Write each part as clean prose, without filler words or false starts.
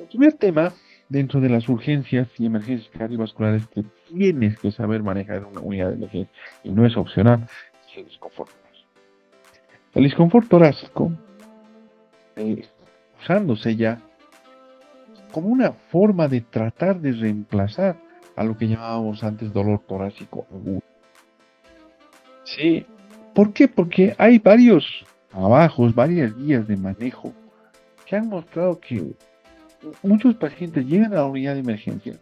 El primer tema dentro de las urgencias y emergencias cardiovasculares que tienes que saber manejar en una unidad de emergencia y no es opcional es el disconfort. El disconfort torácico, usándose ya como una forma de tratar de reemplazar a lo que llamábamos antes dolor torácico agudo. Sí. ¿Por qué? Porque hay varios trabajos, varias guías de manejo que han mostrado que muchos pacientes llegan a la unidad de emergencia,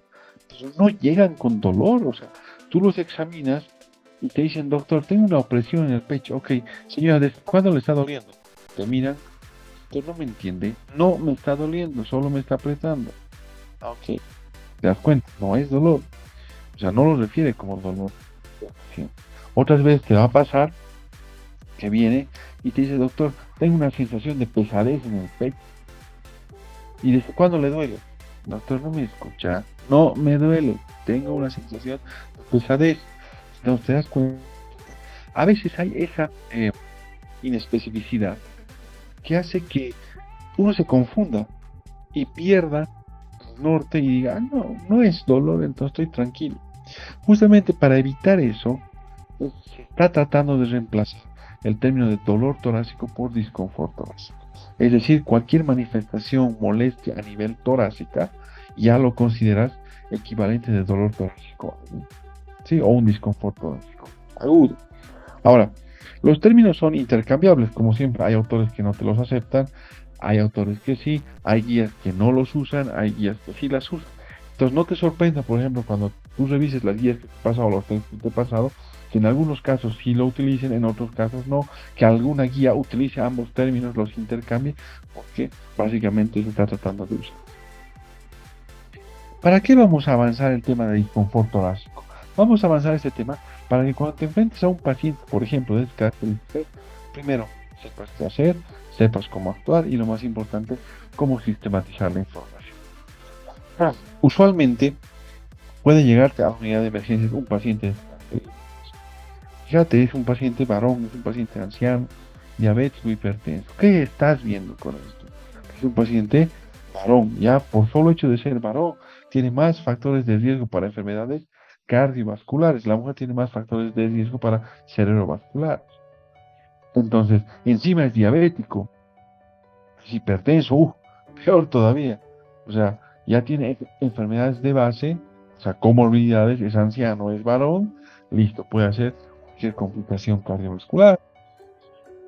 pero no llegan con dolor. O sea, tú los examinas y te dicen, doctor, tengo una opresión en el pecho. Ok, señora, ¿desde cuándo le está doliendo? Te miran, usted no me entiende, no me está doliendo, solo me está apretando. Ah, ok, te das cuenta, no es dolor. O sea, no lo refiere como dolor. Sí. Otras veces te va a pasar que viene y te dice, doctor, tengo una sensación de pesadez en el pecho. ¿Y desde cuándo le duele? Doctor, no me escucha. No me duele. Tengo una sensación de pesadez. No te das cuenta. A veces hay esa inespecificidad que hace que uno se confunda y pierda el norte y diga, ah, no, no es dolor, entonces estoy tranquilo. Justamente para evitar eso, se está tratando de reemplazar el término de dolor torácico por disconfort torácico. Es decir, cualquier manifestación, molestia a nivel torácica, ya lo consideras equivalente de dolor torácico, ¿sí? O un disconfort torácico agudo. Ahora, los términos son intercambiables, como siempre. Hay autores que no te los aceptan, hay autores que sí, hay guías que no los usan, hay guías que sí las usan. Entonces no te sorprenda, por ejemplo, cuando tú revises las guías que te he pasado o los textos que te he pasado, que en algunos casos sí lo utilicen, en otros casos no, que alguna guía utilice ambos términos, los intercambie, porque básicamente se está tratando de usar. ¿Para qué vamos a avanzar el tema de disconfort torácico? Vamos a avanzar este tema para que cuando te enfrentes a un paciente, por ejemplo, de estas características, primero sepas qué hacer, sepas cómo actuar y lo más importante, cómo sistematizar la información. Usualmente puede llegarte a la unidad de emergencias un paciente. Fíjate, es un paciente varón, es un paciente anciano, diabético, hipertenso. ¿Qué estás viendo con esto? Es un paciente varón, ya por solo hecho de ser varón, tiene más factores de riesgo para enfermedades cardiovasculares. La mujer tiene más factores de riesgo para cerebrovasculares. Entonces, encima es diabético, es hipertenso, peor todavía. O sea, ya tiene enfermedades de base, o sea, comorbilidades, es anciano, es varón, listo, puede hacer cualquier complicación cardiovascular.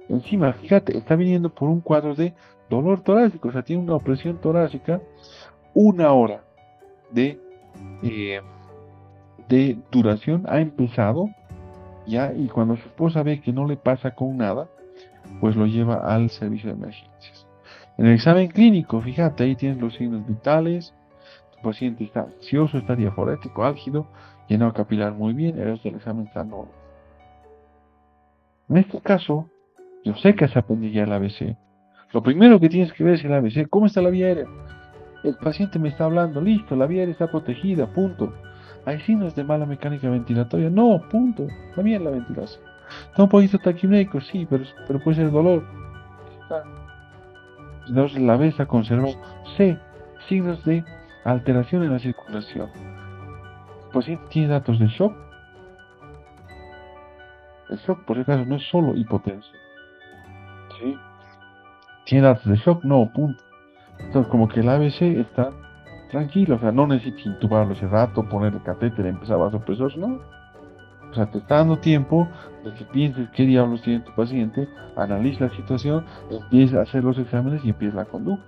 Encima, fíjate, está viniendo por un cuadro de dolor torácico, o sea, tiene una opresión torácica, una hora de, eh, de duración ha empezado ya, y cuando su esposa ve que no le pasa con nada, pues lo lleva al servicio de emergencias. En el examen clínico, fíjate, ahí tienes los signos vitales, tu paciente está ansioso, está diaforético, álgido, llenado capilar muy bien, el resto del examen está normal. En este caso, yo sé que has aprendido ya el ABC. Lo primero que tienes que ver es el ABC. ¿Cómo está la vía aérea? El paciente me está hablando, listo, la vía aérea está protegida, punto. ¿Hay signos de mala mecánica ventilatoria? No, punto. Está bien la ventilación. ¿Está un poquito taquimérico? Sí, pero puede ser dolor. Entonces la B está conservada. C, signos de alteración en la circulación. El paciente tiene datos de shock. El shock, por si acaso, no es solo hipotensión. ¿Sí? ¿Tiene datos de shock? No, punto. Entonces, como que el ABC está tranquilo, o sea, no necesita intubarlo ese rato, ponerle catéter, empezar vasopresor, no. O sea, te está dando tiempo de que pienses qué diablos tiene tu paciente, analiza la situación, empieza a hacer los exámenes y empieza la conducta.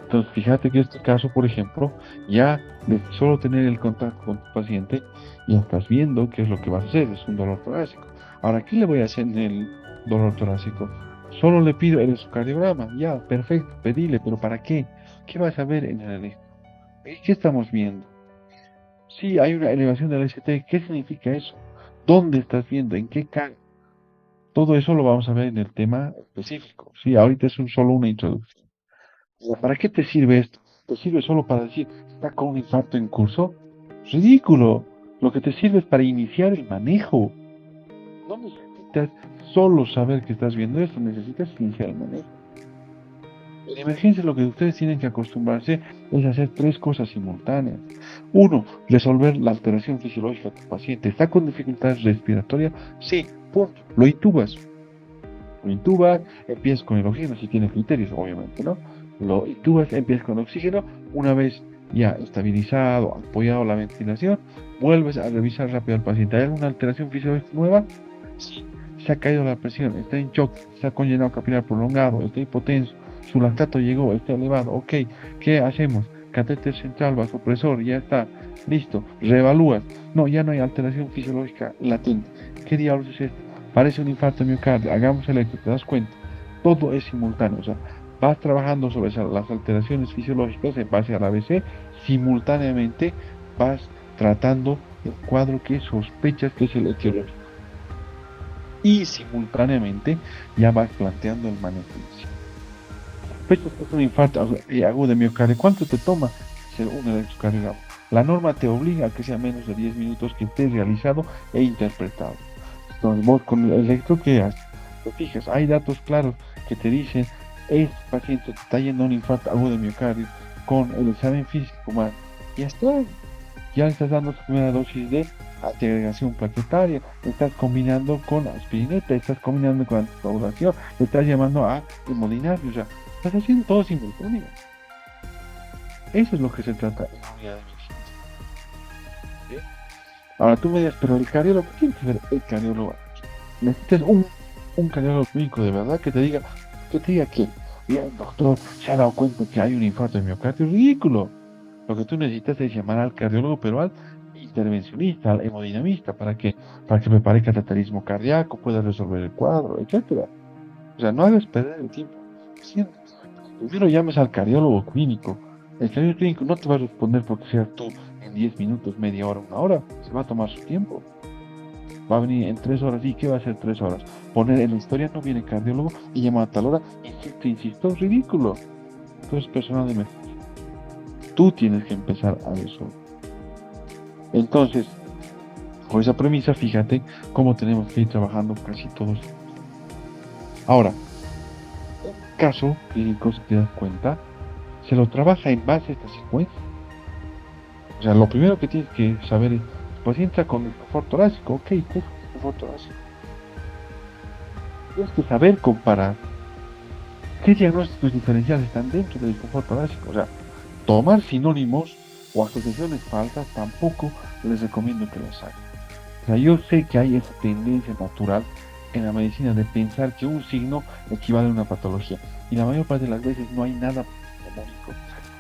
Entonces, fíjate que en este caso, por ejemplo, ya de solo tener el contacto con tu paciente, ya estás viendo qué es lo que vas a hacer, es un dolor torácico. Ahora, ¿qué le voy a hacer en el dolor torácico? Solo le pido el ecocardiograma, ya, perfecto, pedile, pero ¿para qué? ¿Qué vas a ver en el electro? ¿Qué estamos viendo? Sí, hay una elevación del ST, ¿qué significa eso? ¿Dónde estás viendo? ¿En qué cae? Todo eso lo vamos a ver en el tema específico. Sí, ahorita es solo una introducción. ¿Para qué te sirve esto? ¿Te sirve solo para decir, está con un infarto en curso? Ridículo. Lo que te sirve es para iniciar el manejo. No necesitas solo saber que estás viendo esto, necesitas iniciar el manejo. En emergencia lo que ustedes tienen que acostumbrarse es hacer tres cosas simultáneas. Uno, resolver la alteración fisiológica de tu paciente. ¿Está con dificultad respiratoria? Sí, punto. Lo intubas, empiezas con el oxígeno, si tienes criterios, obviamente, ¿no? Lo intubas, empiezas con oxígeno. Una vez ya estabilizado, apoyado la ventilación, vuelves a revisar rápido al paciente. ¿Hay alguna alteración fisiológica nueva? Sí. Se ha caído la presión, está en shock, está con llenado capilar prolongado, está hipotenso, su lactato llegó, está elevado. Ok, ¿qué hacemos? Catéter central, vasopresor, ya está, listo, reevalúas. No, ya no hay alteración fisiológica latente. ¿Qué diablos es esto? Parece un infarto de miocardio, hagamos electro, ¿te das cuenta? Todo es simultáneo, o sea, vas trabajando sobre las alteraciones fisiológicas en base al ABC, simultáneamente vas tratando el cuadro que sospechas que es el etiológico y simultáneamente ya vas planteando el manejo. Sospechas que es un infarto agudo de miocardio, ¿cuánto te toma hacer un electrocardiograma? La norma te obliga a que sea menos de 10 minutos que estés realizado e interpretado. Entonces vos con el electro, ¿qué haces? Te fijas, hay datos claros que te dicen, este paciente te está yendo a un infarto agudo de miocardio con el examen físico más. Ya está, ya le estás dando su primera dosis de antiagregación plaquetaria, estás combinando con aspirineta, estás combinando con anticoagulación, le estás llamando a hemodinamia, o sea, estás haciendo todo simultáneo. Eso es lo que se trata en la unidad de medicina. ¿Sí? Ahora tú me dirás, pero el cardiólogo, ¿quién tiene que ver el cardiólogo? Necesitas un cardiólogo clínico de verdad que te diga que ya el doctor se ha dado cuenta que hay un infarto de miocardio. Es ridículo. Lo que tú necesitas es llamar al cardiólogo, pero al intervencionista, al hemodinamista, para que prepare cateterismo cardíaco, pueda resolver el cuadro, etcétera. O sea, no hagas perder el tiempo. Primero llames al cardiólogo clínico. El cardiólogo clínico no te va a responder porque seas tú en 10 minutos, media hora, una hora. Se va a tomar su tiempo. Va a venir en 3 horas. ¿Y qué va a hacer 3 horas? Poner en la historia, no viene cardiólogo y llama a tal hora. Insisto, ridículo. Tú eres personal de emergencia. Tú tienes que empezar a resolver. Entonces, con esa premisa, fíjate cómo tenemos que ir trabajando casi todos. Ahora, caso clínico, si te das cuenta, se lo trabaja en base a esta secuencia. O sea, lo primero que tienes que saber es, el paciente está con desconfort torácico, ok, ¿qué es desconfort torácico? Tienes que saber comparar qué diagnósticos diferenciales están dentro del desconfort torácico. O sea, tomar sinónimos o asociaciones falsas tampoco les recomiendo que las hagan. O sea, yo sé que hay esa tendencia natural en la medicina de pensar que un signo equivale a una patología. Y la mayor parte de las veces no hay nada patológico.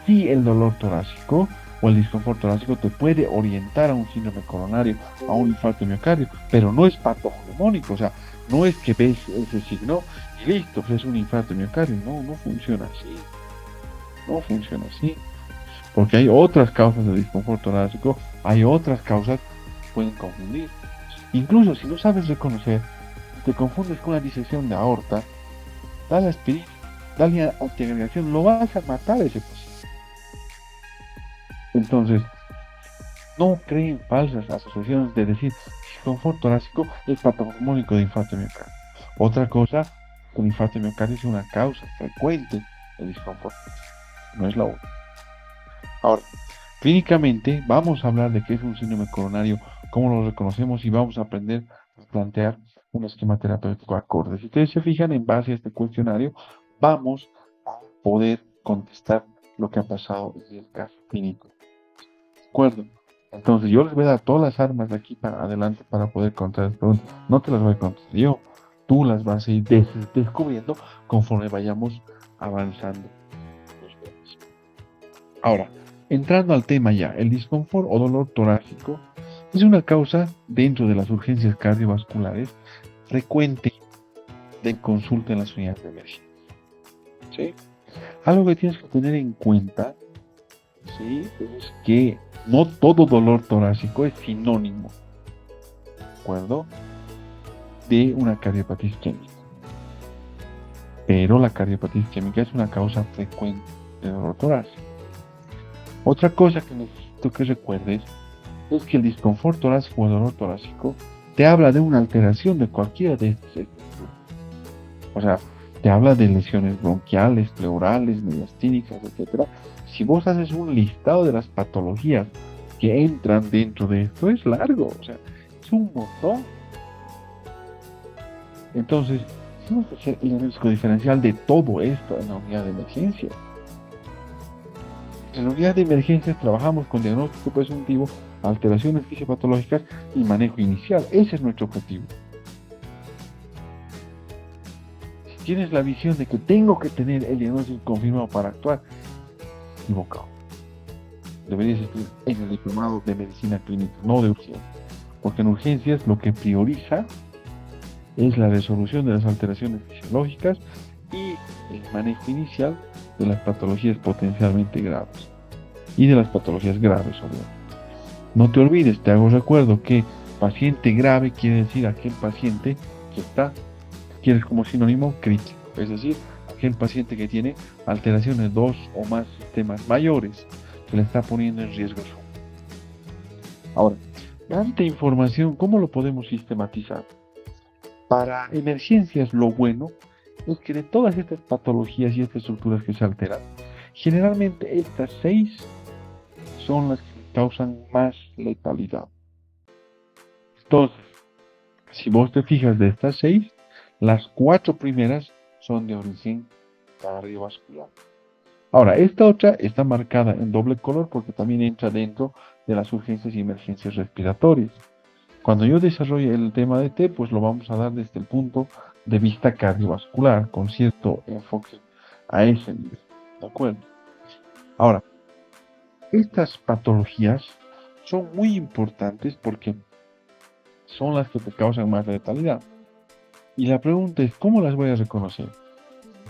Sí, el dolor torácico o el desconfort torácico te puede orientar a un síndrome coronario, a un infarto de miocardio, pero no es patognomónico. O sea, no es que ves ese signo y listo, pues es un infarto de miocardio. No, no funciona así. No funciona así. Porque hay otras causas de desconfort torácico, hay otras causas que pueden confundir. Incluso si no sabes reconocer, te confundes con una disección de aorta, dale aspirina, dale antiagregación, lo vas a matar a ese paciente. Entonces, no creen falsas asociaciones de decir desconfort torácico es patognomónico de infarto de miocardio. Otra cosa, un infarto de miocardio es una causa frecuente de desconfort, no es la única. Ahora, clínicamente vamos a hablar de qué es un síndrome coronario, cómo lo reconocemos y vamos a aprender a plantear un esquema terapéutico acorde. Si ustedes se fijan en base a este cuestionario, vamos a poder contestar lo que ha pasado en el caso clínico. ¿De acuerdo? Entonces yo les voy a dar todas las armas de aquí para adelante para poder contestar las preguntas. No te las voy a contestar yo, tú las vas a ir descubriendo conforme vayamos avanzando. Ahora, entrando al tema ya, el desconfort o dolor torácico es una causa dentro de las urgencias cardiovasculares frecuente de consulta en las unidades de emergencia. ¿Sí? Algo que tienes que tener en cuenta, ¿sí?, es que no todo dolor torácico es sinónimo, ¿de acuerdo?, de una cardiopatía isquémica. Pero la cardiopatía isquémica es una causa frecuente de dolor torácico. Otra cosa que necesito que recuerdes es que el desconfort torácico o el dolor torácico te habla de una alteración de cualquiera de estas estructuras. O sea, te habla de lesiones bronquiales, pleurales, mediastínicas, etcétera. Si vos haces un listado de las patologías que entran dentro de esto, es largo, o sea, es un montón. Entonces, tenemos que hacer el diagnóstico diferencial de todo esto en la unidad de emergencia. En la unidad de emergencias trabajamos con diagnóstico presuntivo, alteraciones fisiopatológicas y manejo inicial. Ese es nuestro objetivo. Si tienes la visión de que tengo que tener el diagnóstico confirmado para actuar, equivocado. Deberías estar en el diplomado de medicina clínica, no de urgencias. Porque en urgencias lo que prioriza es la resolución de las alteraciones fisiológicas y el manejo inicial de las patologías potencialmente graves y de las patologías graves, obviamente. No te olvides, te hago recuerdo que paciente grave quiere decir aquel paciente que está, quieres como sinónimo, crítico, es decir, aquel paciente que tiene alteraciones de 2 o más sistemas mayores, que le está poniendo en riesgo su. Ahora, tanta información, ¿cómo lo podemos sistematizar? Para emergencias, lo bueno es que de todas estas patologías y estas estructuras que se alteran, generalmente estas 6 son las que causan más letalidad. Entonces, si vos te fijas de estas 6, las 4 primeras son de origen cardiovascular. Ahora, esta otra está marcada en doble color porque también entra dentro de las urgencias y emergencias respiratorias. Cuando yo desarrolle el tema de T, pues lo vamos a dar desde el punto de vista cardiovascular, con cierto enfoque a ese nivel. ¿De acuerdo? Ahora, estas patologías son muy importantes porque son las que te causan más letalidad. Y la pregunta es, ¿cómo las voy a reconocer?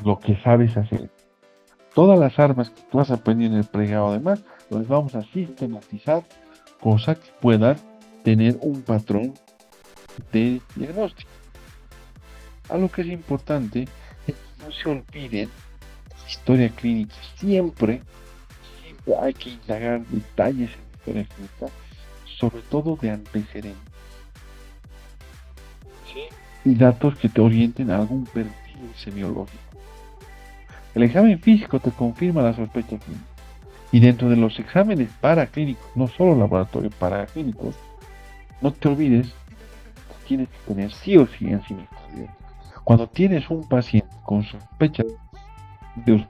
Lo que sabes hacer. Todas las armas que tú has aprendido en el pregrado, además, las vamos a sistematizar, cosa que puedan tener un patrón de diagnóstico. Algo que es importante es que no se olviden la historia clínica. Siempre hay que indagar detalles en la historia clínica, sobre todo de antecedentes. ¿Sí? Y datos que te orienten a algún perfil semiológico. El examen físico te confirma la sospecha clínica. Y dentro de los exámenes paraclínicos, no solo laboratorios paraclínicos, no te olvides que tienes que tener sí o sí enzimas cardíacas. Cuando tienes un paciente con sospecha de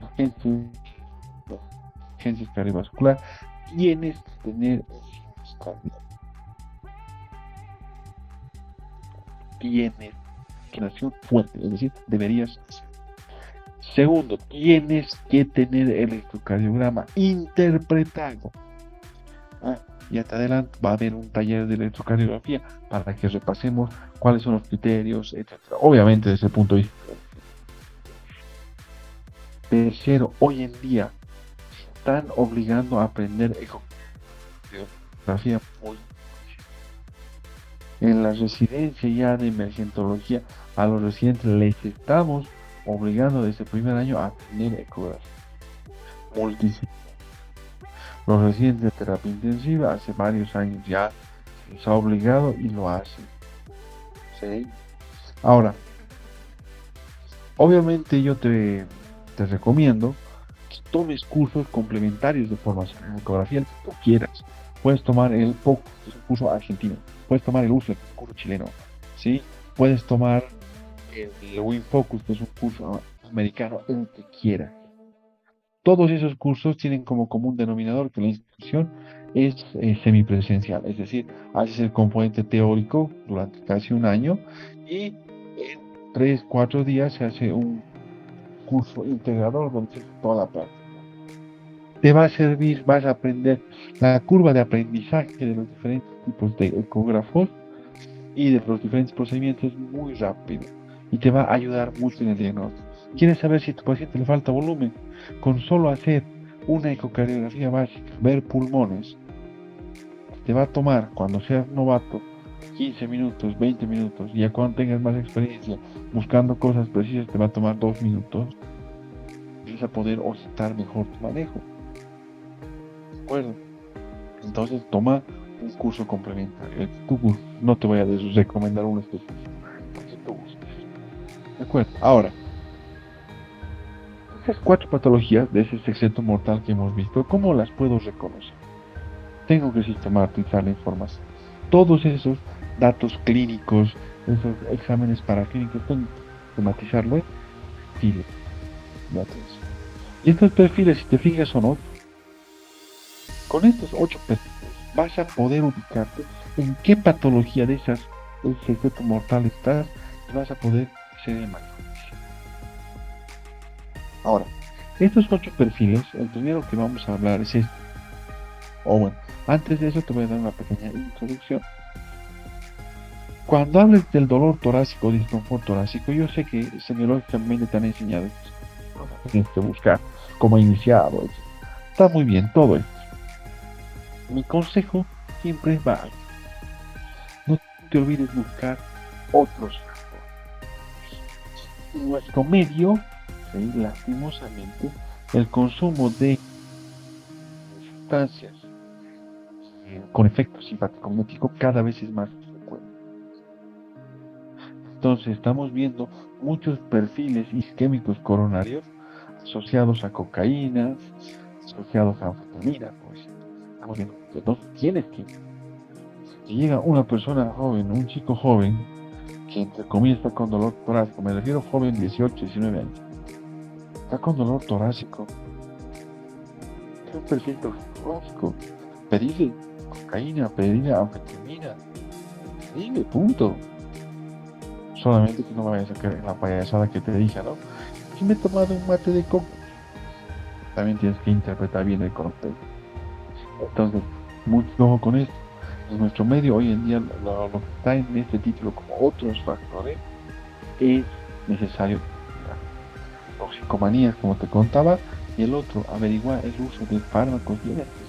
urgencia cardiovascular, tienes que tener enzimas cardíacas. Tienes que nación fuerte, es decir, deberías hacer. Segundo, tienes que tener el electrocardiograma interpretado. Y hasta adelante va a haber un taller de electrocardiografía para que repasemos cuáles son los criterios, etc. Obviamente desde el punto de vista. Tercero, hoy en día están obligando a aprender ecocardiografía muy. En la residencia ya de emergentología, a los residentes les estamos obligando desde el primer año a aprender ecografía multidisciplinar. Los residentes de terapia intensiva hace varios años ya se les ha obligado y lo hacen. ¿Sí? Ahora, obviamente yo te recomiendo que tomes cursos complementarios de formación en ecografía, el que tú quieras. Puedes tomar el POC, que es un curso argentino. Puedes tomar el USLE, que es un curso chileno. ¿Sí? Puedes tomar el WinFocus, que es un curso americano, el que quieras. Todos esos cursos tienen como común denominador que la inscripción es semipresencial, es decir, haces el componente teórico durante casi un año y en 3-4 días se hace un curso integrador donde se hace toda la práctica. Te va a servir, vas a aprender la curva de aprendizaje de los diferentes tipos de ecógrafos y de los diferentes procedimientos muy rápido y te va a ayudar mucho en el diagnóstico. ¿Quieres saber si a tu paciente le falta volumen? Con solo hacer una ecocardiografía básica, ver pulmones, te va a tomar, cuando seas novato, 15 minutos, 20 minutos, y ya cuando tengas más experiencia buscando cosas precisas, te va a tomar 2 minutos. Y vas a poder orientar mejor tu manejo. ¿De acuerdo? Entonces toma un curso complementario. No te voy a recomendar uno específico, porque tú gustes. ¿De acuerdo? Ahora, Estas 4 patologías de ese sexteto mortal que hemos visto, ¿cómo las puedo reconocer? Tengo que sistematizar la información. Todos esos datos clínicos, esos exámenes paraclínicos, tengo que sistematizarlo en perfiles de atención. Y estos perfiles, si te fijas, son 8. Con estos 8 perfiles vas a poder ubicarte en qué patología de esas del sexteto mortal estás y vas a poder hacer el manejo. Ahora, estos 8 perfiles, el primero que vamos a hablar es este. O bueno, antes de eso te voy a dar una pequeña introducción. Cuando hables del dolor torácico, disconfort torácico, yo sé que semiológicamente te han enseñado esto. Tienes que buscar cómo iniciado, etc. Está muy bien todo esto. Mi consejo siempre va a... No te olvides buscar otros factores. Nuestro medio, ¿sí? Lastimosamente, el consumo de sustancias con efecto simpático cada vez es más frecuente. Entonces estamos viendo muchos perfiles isquémicos coronarios asociados a cocaína, asociados a anfetamina, pues. Estamos viendo que entonces tienes que... Si llega una persona joven, un chico joven, que entre comillas está con dolor torácico, me refiero a joven 18, 19 años, está con dolor torácico, es un perfil torácico, pedirle cocaína, pedirle anfetamina, dime, punto. Solamente que no vayas a caer en la payasada que te dije, ¿no? Si me he tomado un mate de coco, también tienes que interpretar bien el contexto. Entonces, mucho ojo con esto. En nuestro medio hoy en día lo que está en este título como otros factores es necesario toxicomanías, como te contaba, y el otro, averiguar el uso de fármacos diuréticos.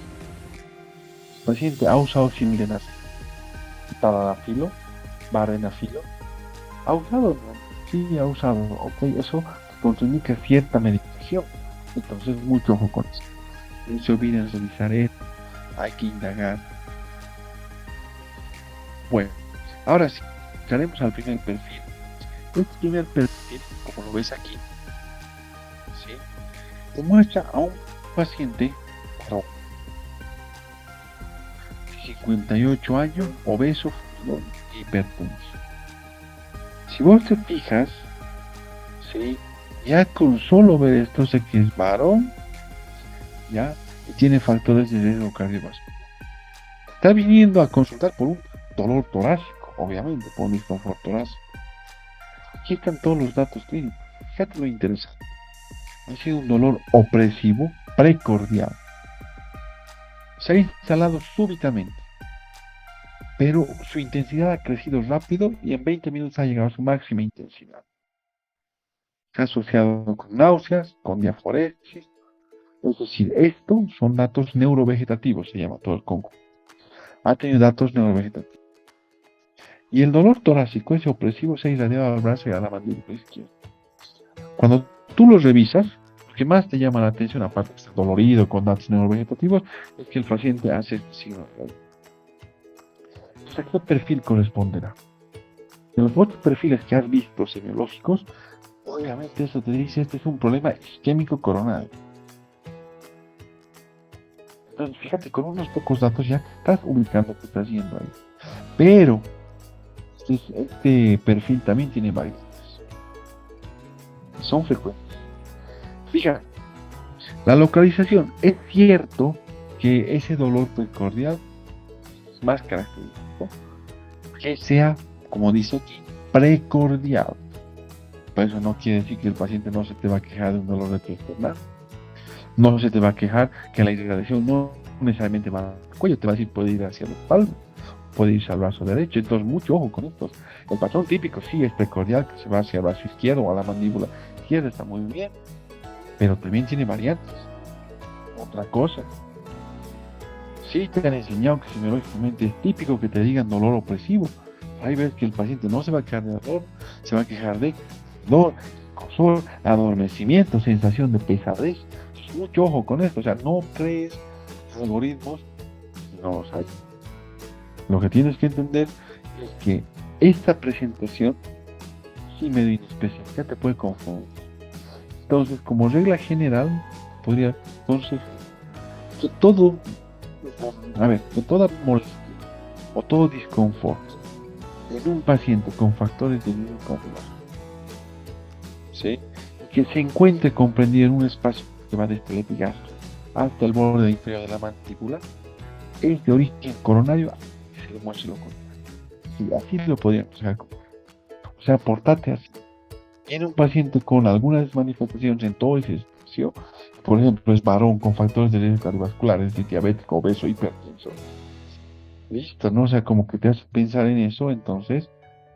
El paciente ha usado sildenafil, tadalafilo, vardenafilo. ¿Ha usado? Sí, ha usado. Ok, eso contraindica cierta medicación. Entonces, mucho ojo con eso. No se olviden revisar esto. Hay que indagar. Bueno, ahora sí, entraremos al primer perfil. Este primer perfil, como lo ves aquí, ¿sí? Te muestra a un paciente varón, 58 años, obeso, hipertenso. Si vos te fijas, ¿sí? Ya con solo ver esto sé que es varón, ya, y tiene factores de riesgo cardiovascular. Está viniendo a consultar por un dolor torácico, obviamente, por un disconfort torácico. Aquí están todos los datos clínicos. Fíjate lo interesante. Ha sido un dolor opresivo, precordial. Se ha instalado súbitamente, pero su intensidad ha crecido rápido y en 20 minutos ha llegado a su máxima intensidad. Se ha asociado con náuseas, con diaforesis. Es decir, estos son datos neurovegetativos, se llama todo el conjunto. Ha tenido datos neurovegetativos. Y el dolor torácico, ese opresivo, se ha irradiado al brazo y a la mandíbula izquierda. Cuando tú lo revisas, lo que más te llama la atención, aparte de estar dolorido con datos neurovegetativos, es que el paciente hace este signo de radio. Entonces, ¿a qué perfil corresponderá? De los 8 perfiles que has visto semiológicos, obviamente eso te dice, este es un problema isquémico coronario. Entonces, fíjate, con unos pocos datos ya estás ubicando qué estás haciendo ahí. Pero este perfil también tiene variantes. Son frecuentes. Fíjate, la localización, es cierto que ese dolor precordial es más característico que sea, como dice aquí, precordial. Pero eso no quiere decir que el paciente no se te va a quejar de un dolor de pierna, no se te va a quejar que la irradiación no necesariamente va al cuello, te va a decir puede ir hacia la espalda, puede irse al brazo derecho. Entonces mucho ojo con esto. El patrón típico sí es precordial, que se va hacia el brazo izquierdo o a la mandíbula izquierda, está muy bien, pero también tiene variantes. Otra cosa, sí te han enseñado que semiológicamente es típico que te digan dolor opresivo. Ahí ves que el paciente no se va a quejar de dolor, se va a quejar de dolor, escozor, adormecimiento, sensación de pesadez. Mucho ojo con esto, o sea, no crees algoritmos, no los hay. Lo que tienes que entender es que esta presentación, sí medio inespecífica, te puede confundir. Entonces, como regla general, podría aconsejar que todo, que toda molestia o todo disconfort en un paciente con factores de riesgo cardiovascular, ¿sí? Que se encuentre comprendido en un espacio que va desde el epigastro hasta el borde inferior de la mandíbula, es de origen coronario, se demuestre lo contrario. Sí, así lo podríamos hacer. O sea, portate así. Tiene un paciente con algunas manifestaciones en todo ese espacio, por ejemplo, es varón con factores de riesgo cardiovasculares, es diabético, obeso, hipertenso. Listo, ¿no? O sea, como que te hace pensar en eso, entonces,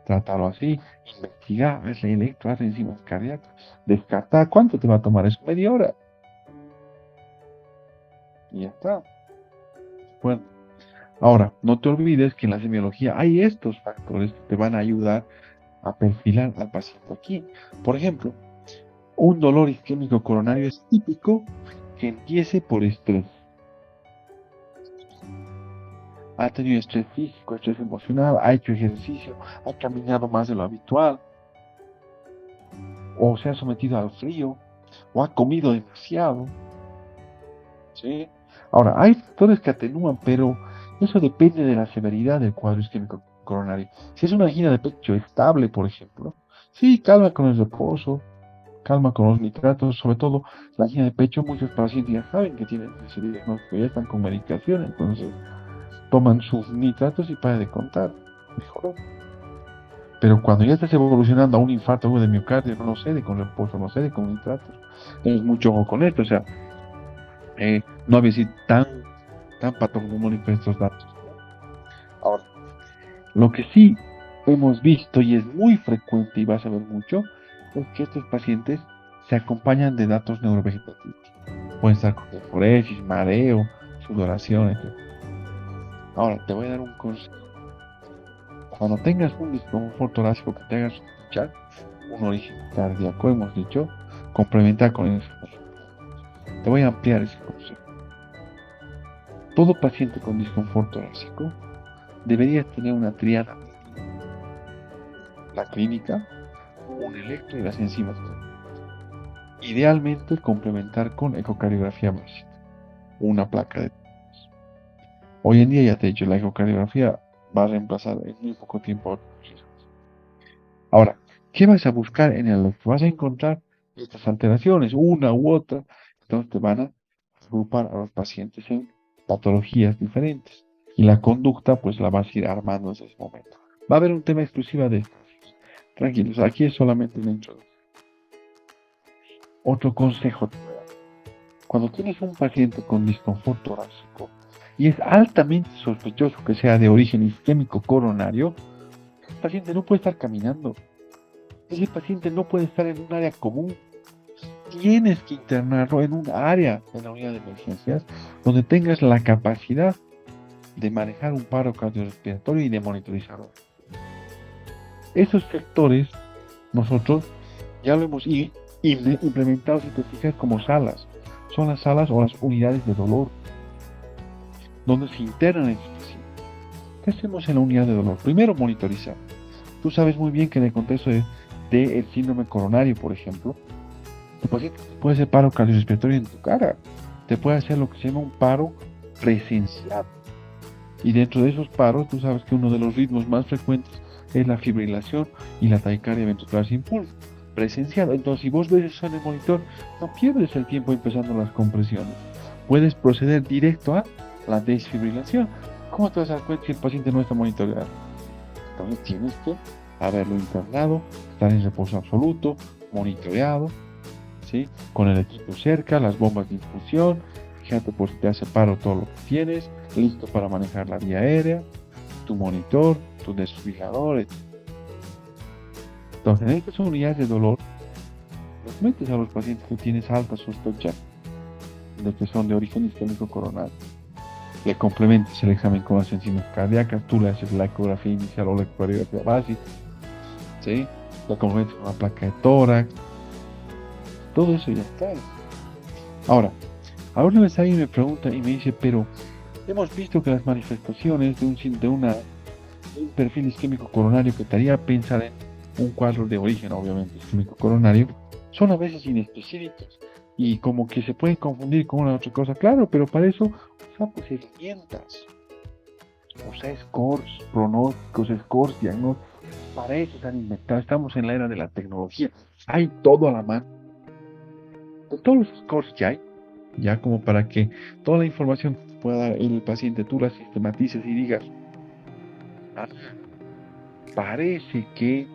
trátalo así, investiga, ves la electro, haz enzimas cardíacas, descarta, ¿cuánto te va a tomar eso? Media hora. Y ya está. Bueno, ahora, no te olvides que en la semiología hay estos factores que te van a ayudar a perfilar al paciente aquí. Por ejemplo, un dolor isquémico coronario es típico que empiece por estrés. Ha tenido estrés físico, estrés emocional, ha hecho ejercicio, ha caminado más de lo habitual, o se ha sometido al frío, o ha comido demasiado. ¿Sí? Ahora, hay factores que atenúan, pero eso depende de la severidad del cuadro isquémico coronario. Si es una angina de pecho estable, por ejemplo, sí, calma con el reposo, calma con los nitratos, sobre todo la angina de pecho, muchos pacientes ya saben que tienen ese diagnóstico, ya están con medicación, entonces toman sus nitratos y para de contar, mejoró. Pero cuando ya estás evolucionando a un infarto agudo de miocardio, no cede con reposo, no cede con nitratos. Entonces, mucho ojo con esto, o sea, no había sido tan patognomónico estos datos. Ahora, lo que sí hemos visto y es muy frecuente y vas a ver mucho, es que estos pacientes se acompañan de datos neurovegetativos. Pueden estar con eforesis, mareo, sudoración, etc. Ahora, te voy a dar un consejo. Cuando tengas un disconfort torácico que te haga sospechar un origen cardíaco, hemos dicho, complementar con eso. Te voy a ampliar ese consejo. Todo paciente con disconfort torácico debería tener una triada: la clínica, un electro y las enzimas. Idealmente complementar con ecocardiografía básica, una placa de... Hoy en día ya te he dicho, la ecocardiografía va a reemplazar en muy poco tiempo. Ahora, ¿qué vas a buscar en el electro? Vas a encontrar estas alteraciones, una u otra, entonces te van a agrupar a los pacientes en patologías diferentes. Y la conducta, pues la vas a ir armando desde ese momento. Va a haber un tema exclusivo de estos. Tranquilos, aquí es solamente una introducción. Otro consejo te voy a dar. Cuando tienes un paciente con disconfort torácico y es altamente sospechoso que sea de origen isquémico coronario, el paciente no puede estar caminando. Ese paciente no puede estar en un área común. Tienes que internarlo en un área de la unidad de emergencias donde tengas la capacidad de manejar un paro cardiorrespiratorio y de monitorizarlo. Esos sectores nosotros ya lo hemos implementado, si te fijas, como salas. Son las salas o las unidades de dolor donde se internan estos pacientes. ¿Qué hacemos en la unidad de dolor? Primero, monitorizar. Tú sabes muy bien que en el contexto del síndrome coronario, por ejemplo, tu paciente puede hacer paro cardiorrespiratorio en tu cara. Te puede hacer lo que se llama un paro presenciado. Y dentro de esos paros, tú sabes que uno de los ritmos más frecuentes es la fibrilación y la taquicardia ventricular sin pulso, presenciado. Entonces, si vos ves eso en el monitor, no pierdes el tiempo empezando las compresiones. Puedes proceder directo a la desfibrilación. ¿Cómo te vas a dar cuenta si el paciente no está monitoreado? Entonces tienes que haberlo internado, estar en reposo absoluto, monitoreado, ¿sí? Con el equipo cerca, las bombas de infusión, fíjate por si te hace paro todo lo que tienes, listo para manejar la vía aérea, tu monitor, tu desfibrilador, etc. Entonces, en estas unidades de dolor, los metes a los pacientes que tienes alta sospecha de que son de origen isquémico coronario. Le complementas el examen con las enzimas cardíacas, tú le haces la ecografía inicial o la ecografía básica, ¿sí? Le complementas con la placa de tórax, todo eso ya está. Ahora una vez alguien me pregunta y me dice, pero hemos visto que las manifestaciones de un perfil isquémico coronario que te haría pensar en un cuadro de origen, obviamente, isquémico coronario, son a veces inespecíficas y como que se pueden confundir con una otra cosa. Claro, pero para eso usa pues herramientas, usa scores, pronósticos, scores, diagnósticos. Para eso se han inventado. Estamos en la era de la tecnología. Hay todo a la mano. De todos los scores que hay, ya como para que toda la información que pueda dar el paciente tú la sistematices y digas, "Ah, parece que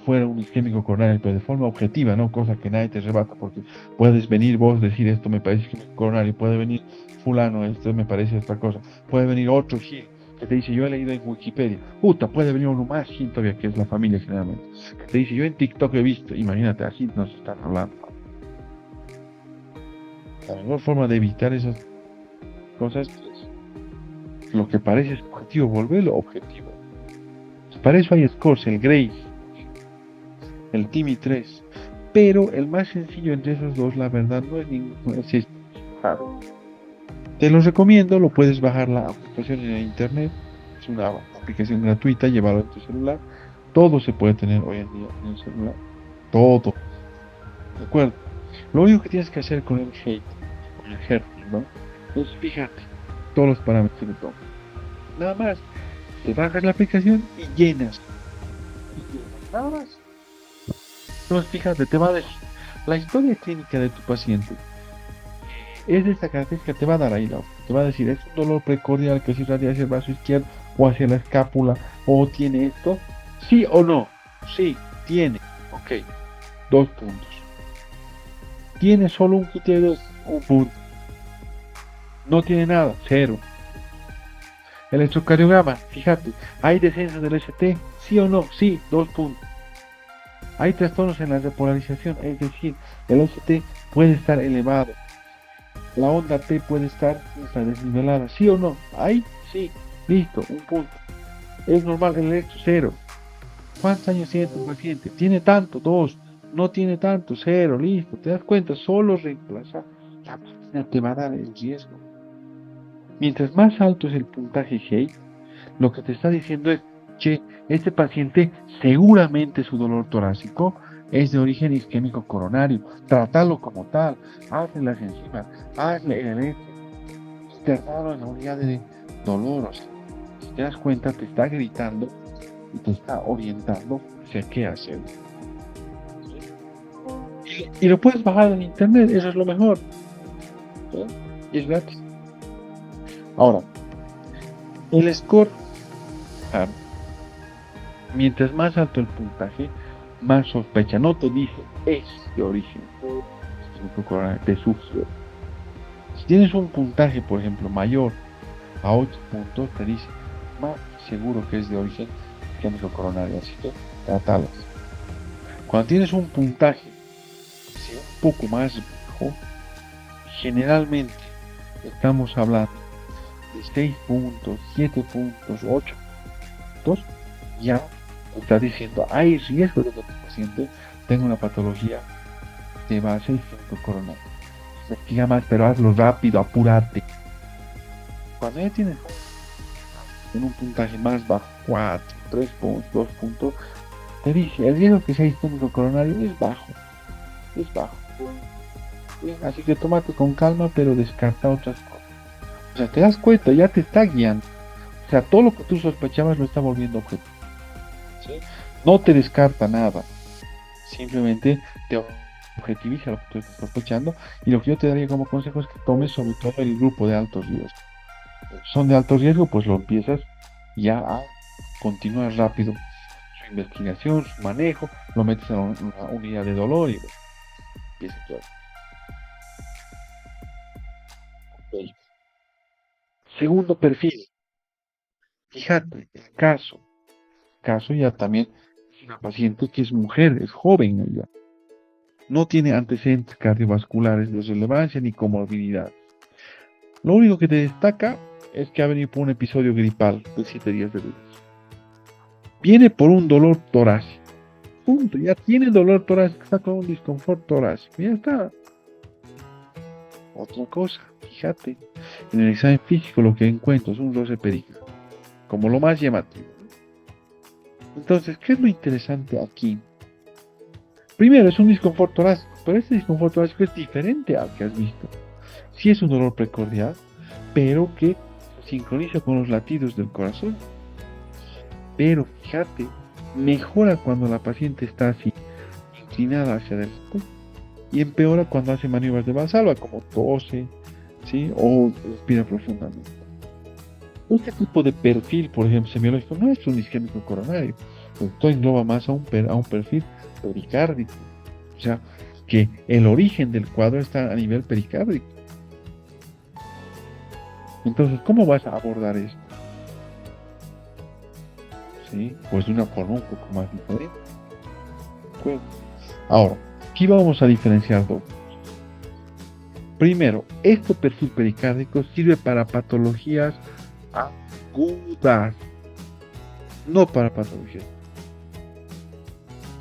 fuera un isquémico coronario, pero de forma objetiva, ¿no? Cosa que nadie te rebata, porque puedes venir vos decir esto me parece isquémico coronario, puede venir fulano, esto me parece esta cosa, puede venir otro Gil que te dice yo he leído en Wikipedia, puta, puede venir uno más Gil todavía, que es la familia generalmente, que te dice yo en TikTok he visto, imagínate, así nos están hablando. La mejor forma de evitar esas cosas es lo que parece subjetivo, volverlo objetivo. Para eso hay scores, el Grace, el Timmy 3. Pero el más sencillo entre esos dos, la verdad, no es ninguno. Es claro. Te lo recomiendo, lo puedes bajar la aplicación en internet. Es una aplicación gratuita, llevarlo en tu celular. Todo se puede tener hoy en día en el celular. Todo. ¿De acuerdo? Lo único que tienes que hacer con el hate, con el Hertz, ¿no? Es fíjate todos los parámetros que tomas. Nada más. Te bajas la aplicación y llenas. Nada más. Entonces, fíjate, te va a decir la historia clínica de tu paciente. Es de esta característica, te va a dar ahí te va a decir, es un dolor precordial que se irradia hacia el brazo izquierdo o hacia la escápula, o tiene esto, sí o no, sí, tiene, ok, 2 puntos. Tiene solo un kit de 2, 1 punto. No tiene nada, 0. El electrocardiograma, fíjate, hay descenso del ST, sí o no, sí, 2 puntos. Hay trastornos en la repolarización, es decir, el ST puede estar elevado. La onda T puede estar desnivelada, ¿sí o no? Ahí, sí, listo, 1 punto. Es normal el electro, 0. ¿Cuántos años tiene tu paciente? Tiene tanto, 2. No tiene tanto, 0, listo. ¿Te das cuenta? Solo reemplazar. La máquina te va a dar el riesgo. Mientras más alto es el puntaje G, lo que te está diciendo es, che, este paciente seguramente su dolor torácico es de origen isquémico coronario. Trátalo como tal, hazle las enzimas, hazle el electro, internado en la unidad de dolor. O sea, si te das cuenta, te está gritando y te está orientando hacia qué hacer. Y lo puedes bajar en internet, eso es lo mejor. ¿Sí? Y es gratis. Ahora, el score, mientras más alto el puntaje, más sospecha. No te dice es de origen te sugiere. Si tienes un puntaje, por ejemplo, mayor a 8 puntos, te dice más seguro que es de origen isquémico coronario, así que tratalas. Cuando tienes un puntaje un poco más bajo, generalmente estamos hablando de 6 puntos, 7 puntos, 8 puntos, ya está diciendo hay riesgo de que tu paciente tenga una patología de base isquémico coronario. Investiga más, pero hazlo rápido, apúrate. Cuando ya tienes en un puntaje más bajo, 4, 3 puntos, 2 puntos, te dice el riesgo que sea isquémico coronario es bajo. Es bajo. Bien, así que tómate con calma, pero descarta otras cosas. O sea, te das cuenta, ya te está guiando. O sea, todo lo que tú sospechabas lo está volviendo objetivo. ¿Sí? No te descarta nada. Simplemente te objetiviza lo que tú estás sospechando. Y lo que yo te daría como consejo es que tomes sobre todo el grupo de altos riesgos. Son de alto riesgo, pues lo empiezas ya a continuar rápido su investigación, su manejo, lo metes a una unidad de dolor y bueno, empieza todo. Okay. Segundo perfil. Fíjate, el caso ya también es una paciente que es mujer, es joven ella. No tiene antecedentes cardiovasculares de relevancia ni comorbilidad. Lo único que te destaca es que ha venido por un episodio gripal de 7 días de vida. Viene por un dolor torácico. Punto, ya tiene dolor torácico, está con un disconfort torácico. Ya está. Otra cosa, fíjate, en el examen físico lo que encuentro es un roce pericardio, como lo más llamativo. Entonces, ¿qué es lo interesante aquí? Primero, es un disconfort torácico, pero este disconfort torácico es diferente al que has visto. Sí es un dolor precordial, pero que sincroniza con los latidos del corazón. Pero fíjate, mejora cuando la paciente está así, inclinada hacia adelante, y empeora cuando hace maniobras de valsalva, como tose, ¿sí? O respira profundamente. Este tipo de perfil, por ejemplo, semiológico, no es un isquémico coronario. Esto engloba más a un perfil pericárdico. O sea, que el origen del cuadro está a nivel pericárdico. Entonces, ¿cómo vas a abordar esto? ¿Sí? Pues de una forma un poco más diferente. ¿De acuerdo? Ahora, aquí vamos a diferenciar dos. Primero, este perfil pericárdico sirve para patologías agudas, no para patologías.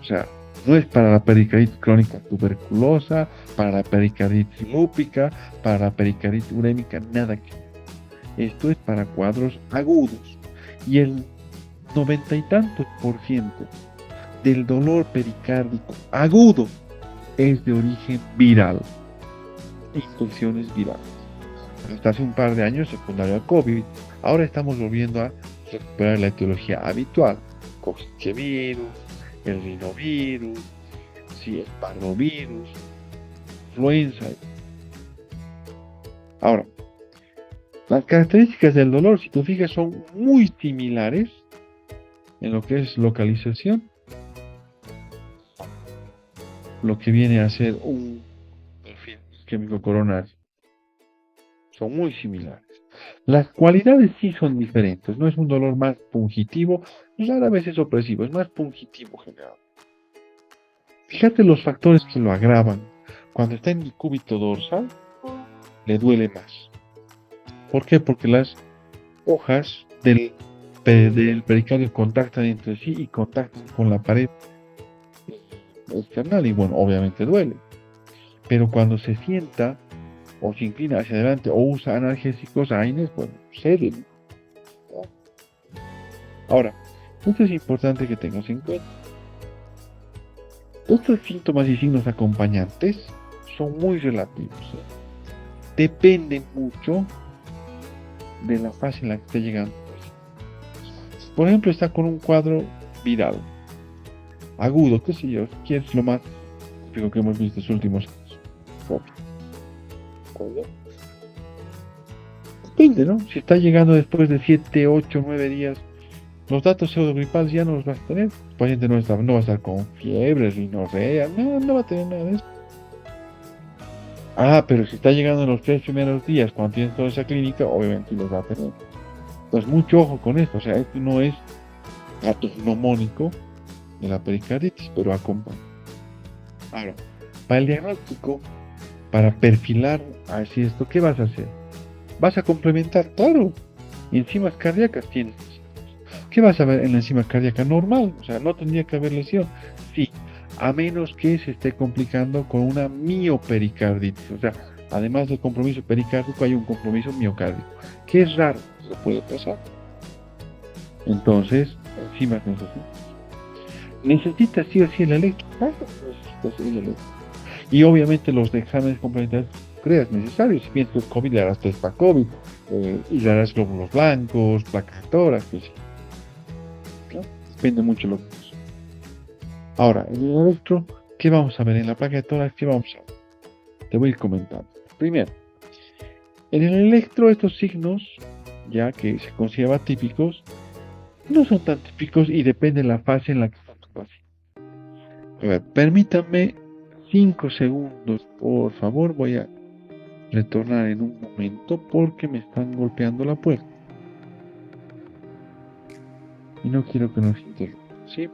O sea, no es para la pericarditis crónica tuberculosa, para la pericarditis lúpica, para la pericarditis urémica, nada que ver. Esto es para cuadros agudos. Y el 90 y tantos por ciento del dolor pericárdico agudo es de origen viral, infecciones virales. Hasta hace un par de años secundario al COVID. Ahora estamos volviendo a recuperar la etiología habitual. Coxsackie virus, el rinovirus, sí, el parvovirus, influenza. Ahora, las características del dolor, si te fijas, son muy similares en lo que es localización, lo que viene a ser un perfil isquémico coronario. Son muy similares. Las cualidades sí son diferentes. No es un dolor más pungitivo, rara vez es opresivo, es más pungitivo general. Fíjate los factores que lo agravan. Cuando está en el cúbito dorsal, le duele más. ¿Por qué? Porque las hojas del pericardio contactan entre sí y contactan con la pared external y bueno, obviamente duele. Pero cuando se sienta o se inclina hacia adelante o usa analgésicos, AINES, bueno, cede. Ahora, esto es importante que tengas en cuenta. Estos síntomas y signos acompañantes son muy relativos. Dependen mucho de la fase en la que esté llegando. Por ejemplo, está con un cuadro viral, agudo, qué sé yo, que es lo más típico que hemos visto en los últimos años. Depende, ¿no? Si está llegando después de 7, 8, 9 días, los datos pseudogripales ya no los vas a tener. El paciente no va a estar con fiebre, rinorrea, no va a tener nada de eso. Ah, pero si está llegando en los 3 primeros días, cuando tienes toda esa clínica, obviamente los va a tener. Entonces, mucho ojo con esto. O sea, esto no es dato mnemónico de la pericarditis, pero acompaña. Ahora, para el diagnóstico, para perfilar así esto, ¿qué vas a hacer? Vas a complementar, claro, enzimas cardíacas tienes. ¿Qué vas a ver en la enzima cardíaca? Normal, o sea, no tendría que haber lesión. Sí, a menos que se esté complicando con una miopericarditis. O sea, además del compromiso pericárdico, hay un compromiso miocárdico, que es raro, pero puede pasar. Entonces, enzimas necesitas sí o sí el electro. Claro, necesitas el electro. Y obviamente los exámenes complementarios creas necesarios. Si piensas que es COVID, le harás test para COVID, y le harás glóbulos blancos, placas tórax, ¿no? Depende mucho de lo que es. Ahora, en el electro, ¿qué vamos a ver? En la placa de tórax, ¿qué vamos a ver? Te voy a ir comentando. Primero, en el electro estos signos, ya que se consideran típicos, no son tan típicos y depende de la fase en la que está tu paciente. A ver, permítanme 5 segundos, por favor, voy a retornar en un momento porque me están golpeando la puerta y no quiero que nos interrumpan, ¿sí?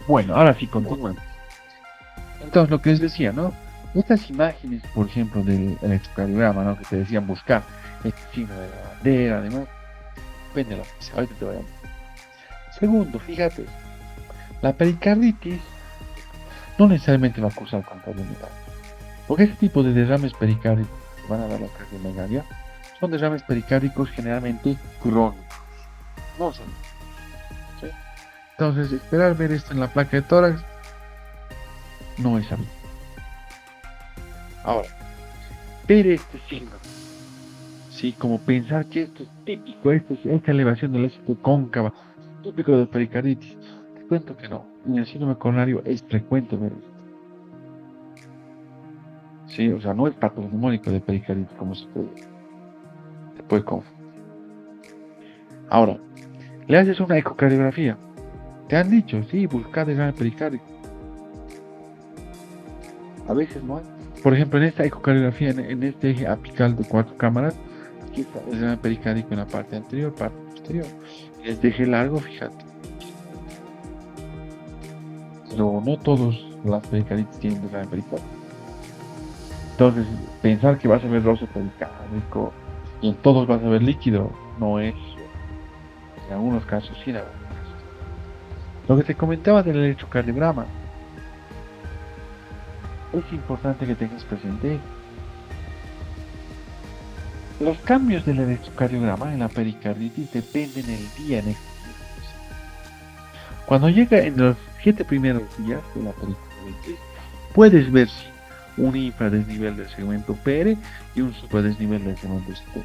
Bueno, ahora sí, continuamos. Entonces, lo que les decía, ¿no? Estas imágenes, por ejemplo, del electrocardiograma, ¿no? Que te decían buscar este signo de la bandera, además, depende de la fase. Ahorita te voy a decir. Segundo, fíjate, la pericarditis no necesariamente va a causar cardiomegalia. Porque este tipo de derrames pericárdicos que van a dar la cardiomegalia son derrames pericárdicos generalmente crónicos. No son. ¿Sí? Entonces, esperar ver esto en la placa de tórax no es habitual. Ahora, ver este signo, sí, como pensar que esto es típico, esta elevación del éxito cóncava, típico de pericarditis. Te cuento que no. En el síndrome coronario es frecuente ver esto. Sí, o sea, no es patognomónico de pericarditis como se puede confundir. Ahora, le haces una ecocardiografía. Te han dicho, sí, busca derrame pericárdico. A veces no hay. Por ejemplo, en esta ecocardiografía, en este eje apical de 4 cámaras, aquí está el derrame pericárdico en la parte anterior, parte posterior. En este eje largo, fíjate. Pero no todos las pericarditis tienen derrame pericárdico. Entonces, pensar que vas a ver roce pericárdico y en todos vas a ver líquido, no es. En algunos casos sí, en algunos casos. Lo que te comentaba del electrocardiograma, es importante que tengas presente. Los cambios del electrocardiograma en la pericarditis dependen del día en el que llegues. Cuando llega en los 7 primeros días de la pericarditis, puedes ver un infradesnivel del segmento PR y un supradesnivel del segmento ST.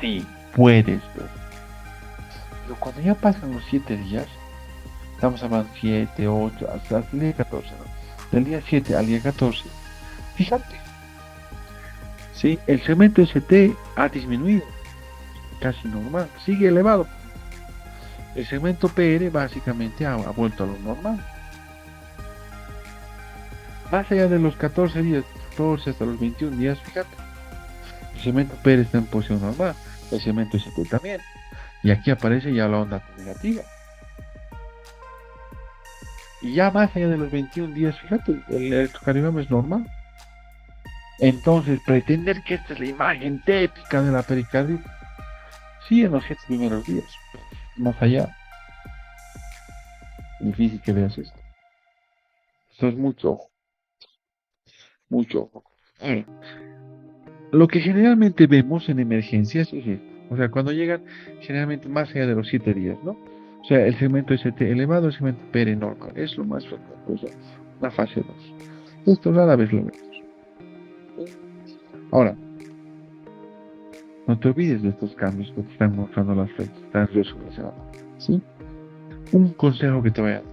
Sí, puedes ver. Pero cuando ya pasan los 7 días, estamos hablando 7, 8, hasta el día 14, ¿no? Del día 7 al día 14, fíjate, ¿sí? El segmento ST ha disminuido, casi normal, sigue elevado. El segmento PR básicamente ha vuelto a lo normal. Más allá de los 14 días, 14 hasta los 21 días, fíjate, el segmento PR está en posición normal, el segmento ST también. Y aquí aparece ya la onda negativa. Y ya más allá de los 21 días, fíjate, el electrocardiograma es normal. Entonces, pretender que esta es la imagen típica de la pericarditis, sí, en los 7 primeros días. Más allá, difícil que veas esto. Esto es mucho ojo, mucho ojo. Ahora, lo que generalmente vemos en emergencias es esto. O sea, cuando llegan generalmente más allá de los 7 días, ¿no? O sea, el segmento ST elevado, el segmento PR normal. Es lo más frecuente. O sea, la fase 2. Esto rara vez lo vemos. Ahora, no te olvides de estos cambios que te están mostrando las flechas. Están resolucionadas. ¿Sí? Un consejo que te voy a dar.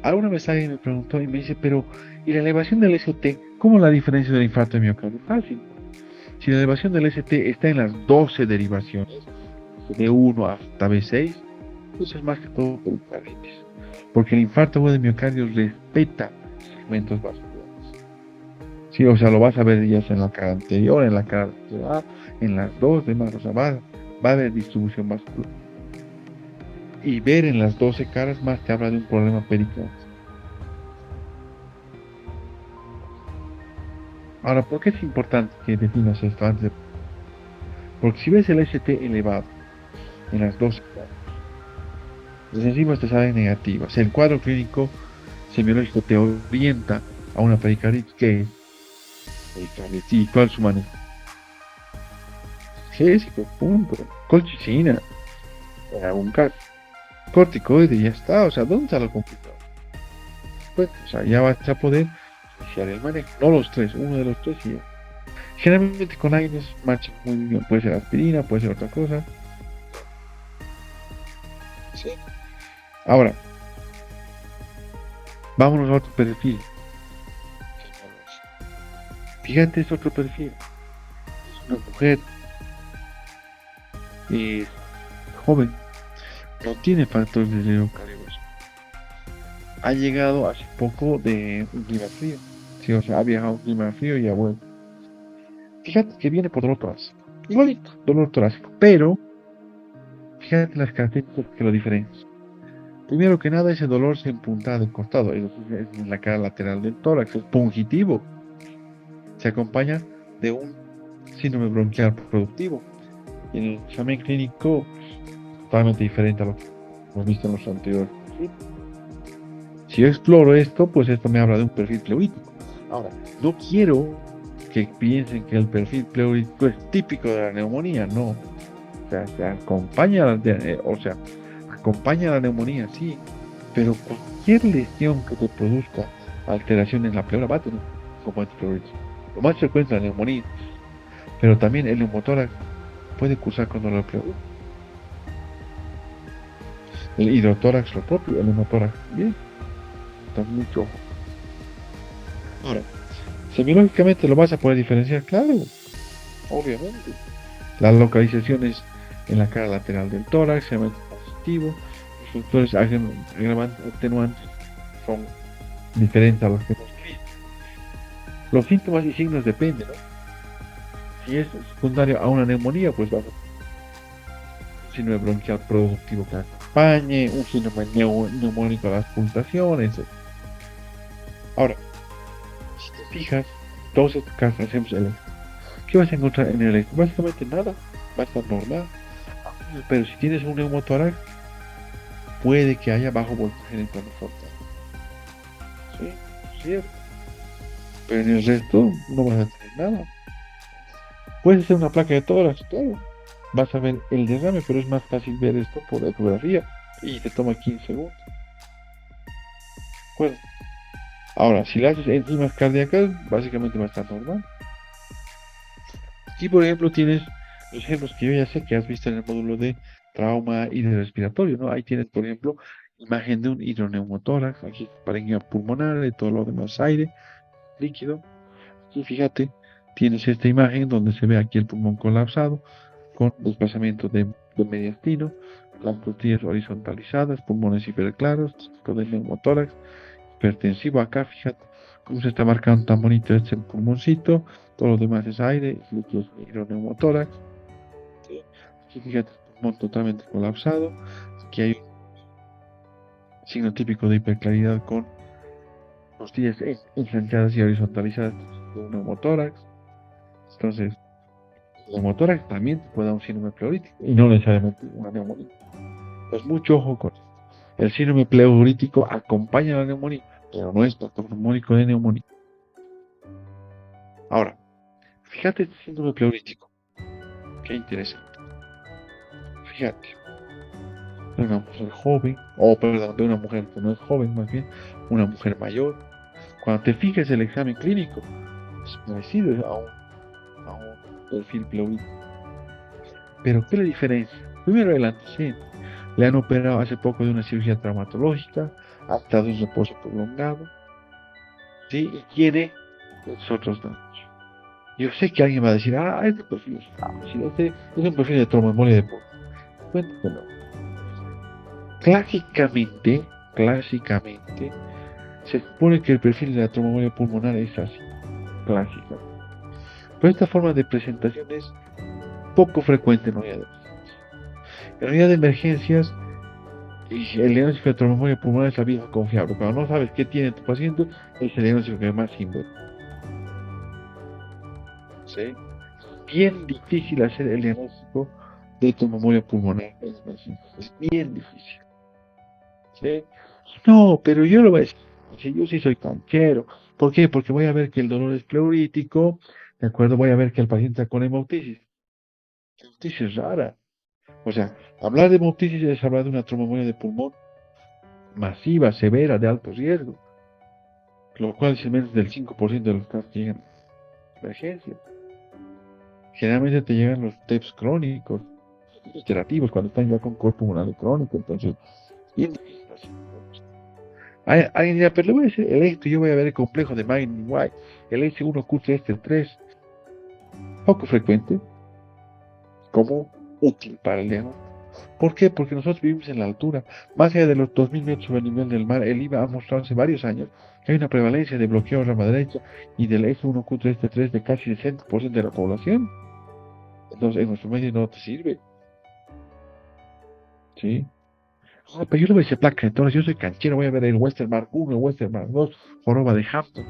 Alguna vez alguien me preguntó y me dice, pero ¿y la elevación del ST? ¿Cómo la diferencia del infarto de miocardio? Fácil. Si la elevación del ST está en las 12 derivaciones, de 1 hasta B6, eso es más que todo pericarditis. Porque el infarto de miocardio respeta segmentos vasculares. Sí, o sea, lo vas a ver ya sea en la cara anterior, en la cara lateral, en las dos demás, o sea, va a haber distribución vascular. Y ver en las 12 caras más te habla de un problema pericárdico. Ahora, ¿por qué es importante que definas esto antes de... Porque si ves el ST elevado en las 12 caras, las enzimas te salen negativas. El cuadro clínico semiológico te orienta a una pericarditis. ¿Qué es? Pericarditis. ¿Y cuál es su manejo? Gésico, punto. Colchicina, en algún caso. Corticoide, ya está. O sea, ¿dónde está lo complicado? Pues, o sea, ya vas a poder iniciar el manejo. No los tres, uno de los tres y ya. Generalmente con aires marcha muy bien. Puede ser aspirina, puede ser otra cosa. Sí. Ahora, vámonos a otro perfil. Fíjate, es otro perfil. Es una mujer, es joven, no tiene factores de riesgo cardiovascular. Ha llegado hace poco de un clima frío. Sí, o sea, ha viajado a un clima frío y ha vuelto. Fíjate que viene por dolor torácico. Igualito, dolor torácico. Pero, fíjate las características que lo diferencian. Primero que nada, ese dolor se empunta del costado, es en la cara lateral del tórax, es pungitivo. Se acompaña de un síndrome bronquial productivo. Y en el examen clínico, totalmente diferente a lo que hemos visto en los anteriores. Si yo exploro esto, pues esto me habla de un perfil pleurítico. Ahora, no quiero que piensen que el perfil pleurítico es típico de la neumonía, no. O sea, acompaña a la neumonía, sí, pero cualquier lesión que te produzca alteración en la pleura va a tener un componente pleurítico. Lo más frecuente es la neumonía, pero también el neumotórax puede cursar con dolor pleural. El hidrotórax lo propio, el neumotórax bien, está mucho. Ahora, semiológicamente lo vas a poder diferenciar, claro, obviamente. Las localizaciones en la cara lateral del tórax, segmento positivo, los factores agravantes, atenuantes son diferentes a los que hemos visto. Los síntomas y signos dependen, ¿no? Si es secundario a una neumonía, pues va a ser un síndrome bronquial productivo que acompañe, un síndrome neumónico a las pulsaciones, etc. Ahora, si te fijas, todos estos casos hacemos el electro. ¿Qué vas a encontrar en el electro? Básicamente nada, va a estar normal. Pero si tienes un neumotórax, puede que haya bajo voltaje en el plano frontal. Sí, cierto. Pero en el resto no vas a tener nada. Puede ser una placa de tórax, claro. Vas a ver el derrame, pero es más fácil ver esto por ecografía y te toma 15 segundos. Bueno, ahora, si le haces enzimas cardíacas, básicamente va a estar normal. Aquí, por ejemplo, tienes los ejemplos que yo ya sé que has visto en el módulo de trauma y de respiratorio, ¿no? Ahí tienes, por ejemplo, imagen de un hidroneumotórax, aquí parénquima pulmonar, y todo lo demás aire, líquido. Aquí, fíjate, tienes esta imagen donde se ve aquí el pulmón colapsado, con desplazamiento de mediastino, las costillas horizontalizadas, pulmones hiperclaros, típico del neumotórax, hipertensivo acá, fíjate cómo se está marcando tan bonito este pulmoncito, todo lo demás es aire, líquido hidroneumotórax, ¿sí? Aquí fíjate el pulmón totalmente colapsado, aquí hay un signo típico de hiperclaridad con costillas ensanchadas y horizontalizadas de un neumotórax, entonces el neumotórax también puede dar un síndrome pleurítico y no necesariamente una neumonía. Pues mucho ojo con esto. El síndrome pleurítico acompaña a la neumonía, pero no es patognomónico de neumonía. Ahora, fíjate este síndrome pleurítico. Qué interesante. Fíjate, de una mujer joven, o perdón, de una mujer que no es joven, más bien, una mujer mayor. Cuando te fijas el examen clínico, es parecido a un perfil pleurítico. Pero, ¿qué le diferencia? Primero, el antecedente. Le han operado hace poco de una cirugía traumatológica, ha estado en reposo prolongado, ¿sí? Y tiene esos otros datos. Yo sé que alguien va a decir, este perfil es fácil, este es un perfil de tromboembolia de pulmón. Bueno, que no. Clásicamente, se supone que el perfil de la tromboembolia pulmonar es así, clásica. Pero esta forma de presentación es poco frecuente en unidad de emergencias. En unidad de emergencias, el diagnóstico de tromboembolia pulmonar es la vieja confiable. Cuando no sabes qué tiene tu paciente, es el diagnóstico que más sirve. ¿Sí? Bien difícil hacer el diagnóstico de tromboembolia pulmonar en emergencias. Es bien difícil. ¿Sí? No, pero yo lo voy a decir. Si yo sí soy canchero. ¿Por qué? Porque voy a ver que el dolor es pleurítico. ¿De acuerdo? Voy a ver que el paciente está con hemoptisis. La hemoptisis es rara. O sea, hablar de hemoptisis es hablar de una tromboembolia de pulmón masiva, severa, de alto riesgo. Lo cual es menos del 5% de los casos que llegan a emergencia. Generalmente te llegan los TEPS crónicos, iterativos, cuando están ya con cor pulmonar crónico. Entonces, bien difícil hacer. Alguien dirá, pero le voy a decir electro, yo voy a ver el complejo de Magnum-White, el S1Q3 poco frecuente, como útil para el diagnóstico. ¿Por qué? Porque nosotros vivimos en la altura, más allá de los 2000 metros sobre el nivel del mar. El IVA ha mostrado hace varios años que hay una prevalencia de bloqueo rama derecha y del S1Q3 de casi 60% de la población. Entonces, en nuestro medio no te sirve. ¿Sí? Pero yo le voy a decir placa de toras, yo soy canchero, voy a ver el Western Mark 1, el Western Mark 2, joroba de Hampton.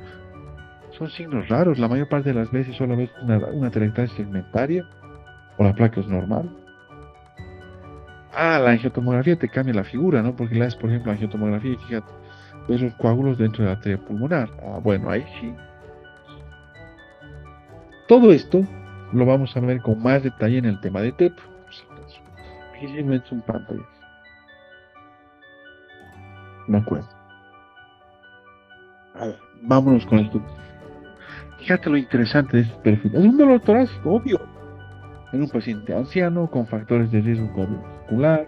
Son signos raros, la mayor parte de las veces solo ves una telectasia segmentaria o la placa es normal. La angiotomografía te cambia la figura, ¿no? Porque le das, por ejemplo, angiotomografía y fíjate, ves los coágulos dentro de la arteria pulmonar. Bueno, ahí sí. Todo esto lo vamos a ver con más detalle en el tema de TEP. Aquí simplemente es un pantalla. Me acuerdo. A ver, vámonos con esto. Fíjate lo interesante de este perfil. Es un dolor torácico, obvio. En un paciente anciano con factores de riesgo cardiovascular.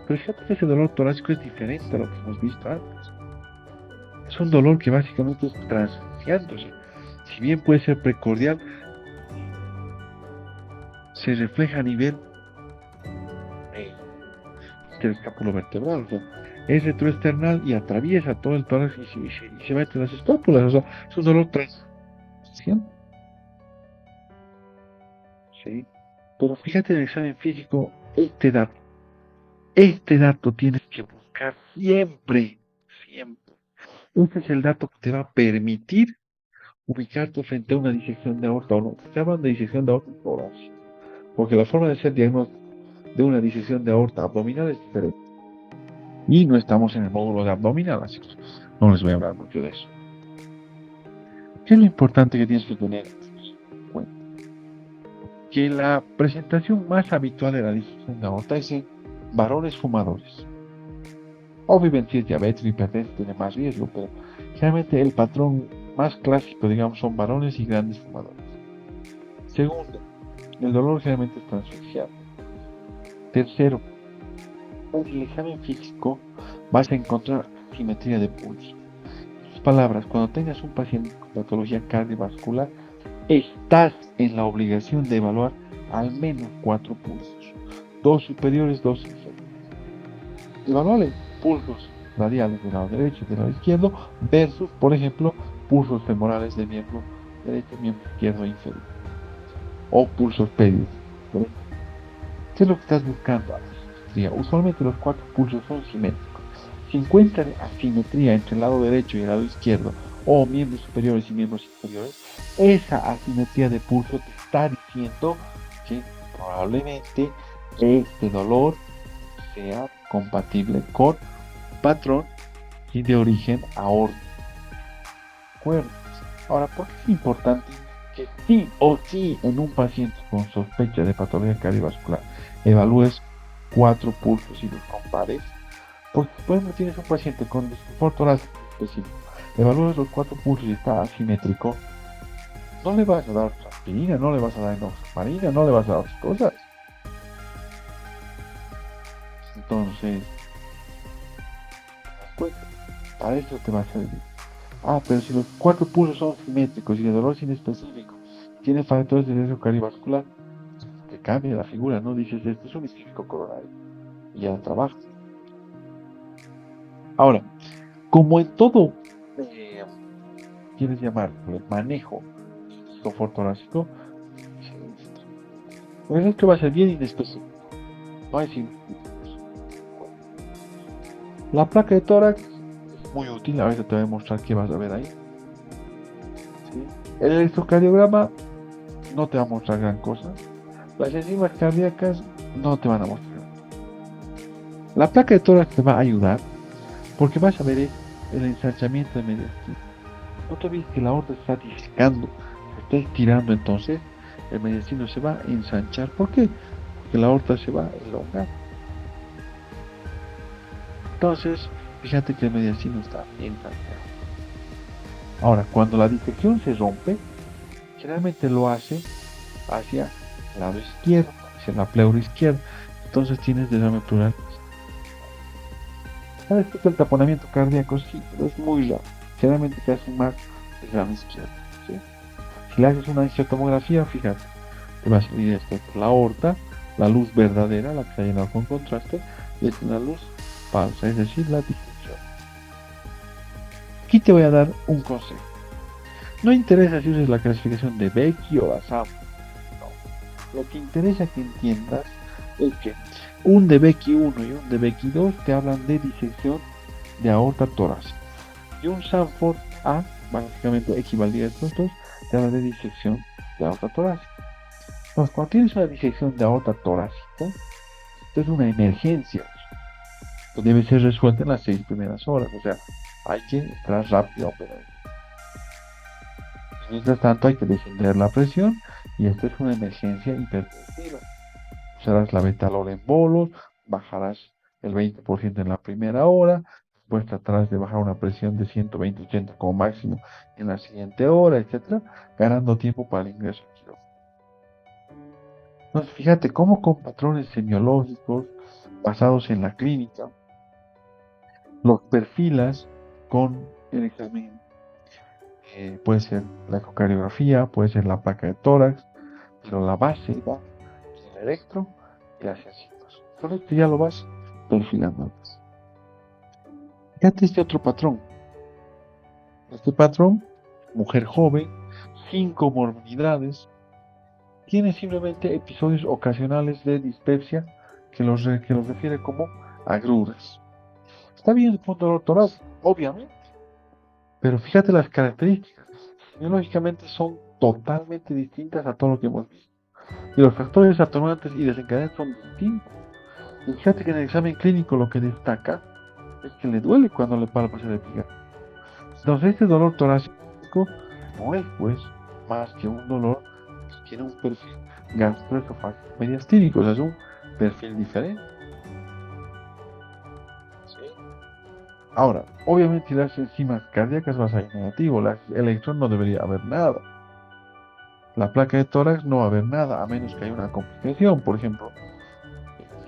Pero fíjate que ese dolor torácico es diferente a lo que hemos visto antes. Es un dolor que básicamente es transiciante. O sea, si bien puede ser precordial, se refleja a nivel interescapulovertebral. O sea, es retroesternal y atraviesa todo el tórax y se va entre las escápulas. O sea, es un dolor transiciante. ¿Sí? Pero fíjate en el examen físico, este dato tienes que buscar siempre, siempre. Este es el dato que te va a permitir ubicarte frente a una disección de aorta o no. Se llama de disección de aorta torácica, porque la forma de hacer diagnóstico de una disección de aorta abdominal es diferente. Y no estamos en el módulo de abdominal, así que no les voy a hablar mucho de eso. ¿Qué es lo importante que tienes que tener en cuenta? Que la presentación más habitual de la disección de aorta es en varones fumadores. Obviamente si es diabético, hipertenso, tiene más riesgo, pero generalmente el patrón más clásico, digamos, son varones y grandes fumadores. Segundo, el dolor generalmente es transfacial. Tercero, en el examen físico vas a encontrar simetría de pulso. En sus palabras, cuando tengas un paciente con patología cardiovascular, estás en la obligación de evaluar al menos 4 pulsos, 2 superiores, 2 inferiores. Evaluar pulsos radiales del lado derecho y del lado izquierdo versus, por ejemplo, pulsos femorales de miembro derecho, miembro izquierdo e inferior. O pulsos pedios. ¿Qué es lo que estás buscando? Asimetría. Usualmente los 4 pulsos son simétricos. Si encuentran asimetría entre el lado derecho y el lado izquierdo, o miembros superiores y miembros inferiores, esa asimetría de pulso te está diciendo que probablemente este dolor sea compatible con patrón y de origen aórtico. ¿De acuerdo? Ahora, ¿por qué es importante que sí o sí en un paciente con sospecha de patología cardiovascular evalúes 4 pulsos y los compares? Porque, por ejemplo, tienes un paciente con disconfort torácico específico, evalúas los 4 pulsos y está asimétrico, no le vas a dar aspirina, no le vas a dar enoxaparina, no le vas a dar otras cosas. Entonces, pues, para eso te va a servir. Pero si los 4 pulsos son simétricos y el dolor es inespecífico, tiene factores de riesgo cardiovascular, que cambia la figura, ¿no? Dices, esto es un isquémico coronario. Y ya trabaja. Ahora, como en todo, quieres llamarlo, el manejo confort torácico, pues esto va a ser bien inespecífico. Va a decir, la placa de tórax es muy útil, a veces te voy a mostrar qué vas a ver ahí. ¿Sí? El electrocardiograma no te va a mostrar gran cosa. Las enzimas cardíacas no te van a mostrar. La placa de tórax te va a ayudar porque vas a ver el ensanchamiento de mediastino. No te olvides que la aorta se está disecando, se está estirando, entonces el mediastino se va a ensanchar. ¿Por qué? Porque la aorta se va a elongar. Entonces, fíjate que el mediastino está ensanchado. Ahora, cuando la disección se rompe, generalmente lo hace hacia el lado izquierdo, hacia la pleura izquierda. Entonces tienes derrame pleural. ¿Sabes qué es el taponamiento cardíaco? Sí, pero es muy raro. Generalmente te hacen más del lado izquierdo. ¿Sí? Si le haces una angiotomografía, fíjate, te va a salir esto, la aorta, la luz verdadera, la que está llenada con contraste, y es una luz falsa, es decir, la disección. Aquí te voy a dar un consejo. No interesa si uses la clasificación de Becky o la SAM. No. Lo que interesa que entiendas es que un de Becky 1 y un de Becky 2 te hablan de disección de aorta torácica. Y un Sanford A, básicamente equivaldría a estos dos, te habla de disección de aorta torácica. Entonces, cuando tienes una disección de aorta torácica, esto es una emergencia. Debe ser resuelta en las 6 primeras horas, o sea, hay que entrar rápido a operar. Mientras tanto, hay que descender la presión y esto es una emergencia hipertensiva. Usarás la betalol en bolos, bajarás el 20% en la primera hora, después tratarás de bajar una presión de 120-80 como máximo en la siguiente hora, etcétera, ganando tiempo para el ingreso al quirófano. Entonces, fíjate cómo con patrones semiológicos basados en la clínica, los perfilas con el examen. Puede ser la ecocardiografía, puede ser la placa de tórax, pero la base va en el electro y las encías. Con esto ya lo vas perfilando. Fíjate este otro patrón. Este patrón, mujer joven, sin comorbilidades, tiene simplemente episodios ocasionales de dispepsia que los refiere como agruras. Está bien el punto dolor torácico, obviamente, pero fíjate las características. Biológicamente son totalmente distintas a todo lo que hemos visto. Y los factores atenuantes y desencadenantes son distintos. Y fíjate que en el examen clínico lo que destaca es que le duele cuando le palpas el epigastrio. Entonces este dolor torácico no es pues más que un dolor que tiene un perfil gastroesofágico mediastínico, o sea, es un perfil diferente. ¿Sí? Ahora, obviamente las enzimas cardíacas vas a ir negativo, las electrón no debería haber nada. La placa de tórax no va a haber nada, a menos que haya una complicación, por ejemplo,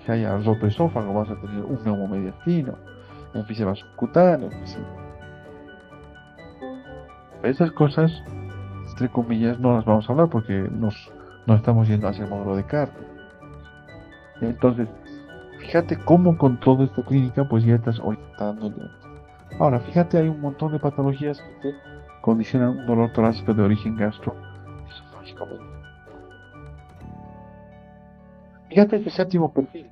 si haya roto esófago, vas a tener un neumomediastino, enfisema subcutáneo, esas cosas, entre comillas, no las vamos a hablar porque no estamos yendo hacia el módulo de cardio. Entonces, fíjate cómo con toda esta clínica, pues ya estás orientando. Ahora, fíjate, hay un montón de patologías que te condicionan un dolor torácico de origen gastroesofágico. Fíjate este séptimo perfil.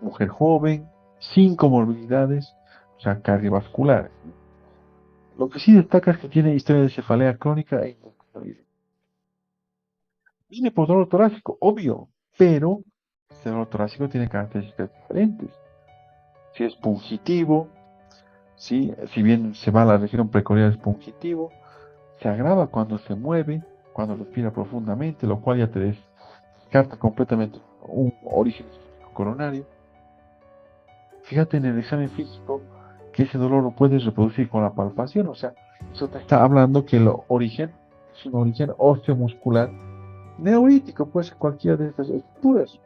Mujer joven, sin comorbilidades, o sea, cardiovasculares. Lo que sí destaca es que tiene historia de cefalea crónica e incontrolable. Viene por dolor torácico, obvio, pero este dolor torácico tiene características diferentes. Si es pungitivo, si bien se va a la región precordial es pungitivo, se agrava cuando se mueve, cuando respira profundamente, lo cual ya te descarta completamente un origen coronario. Fíjate en el examen físico que ese dolor lo puedes reproducir con la palpación, o sea, eso te está hablando que el origen es un origen osteomuscular neolítico, puede ser cualquiera de estas estructuras.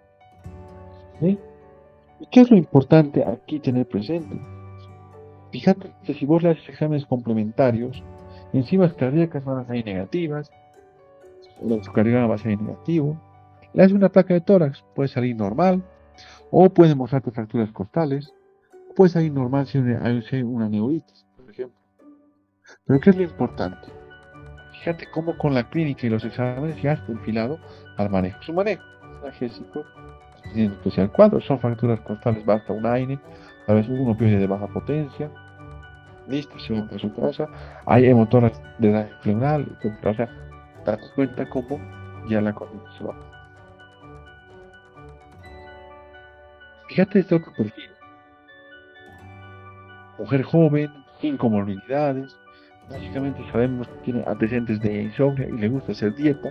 ¿Sí? ¿Y qué es lo importante aquí tener presente? Fíjate que si vos le haces exámenes complementarios, enzimas cardíacas van a salir negativas, el electrocardiograma va a salir negativo, le haces una placa de tórax, puede salir normal, o puede mostrarte fracturas costales, puede salir normal si hay una neuritis, por ejemplo. Pero ¿qué es lo importante? Fíjate cómo con la clínica y los exámenes ya has perfilado al manejo. Su manejo analgésico, tiene especial cuadro, son fracturas costales, basta un AINE, a veces un opioide de baja potencia, listo, se va a su casa, hay hemotoras de daño pleural, etc. O sea, te das cuenta cómo ya la conducta se va. Fíjate este otro perfil, mujer joven, sin comorbilidades, básicamente sabemos que tiene antecedentes de insomnio y le gusta hacer dieta.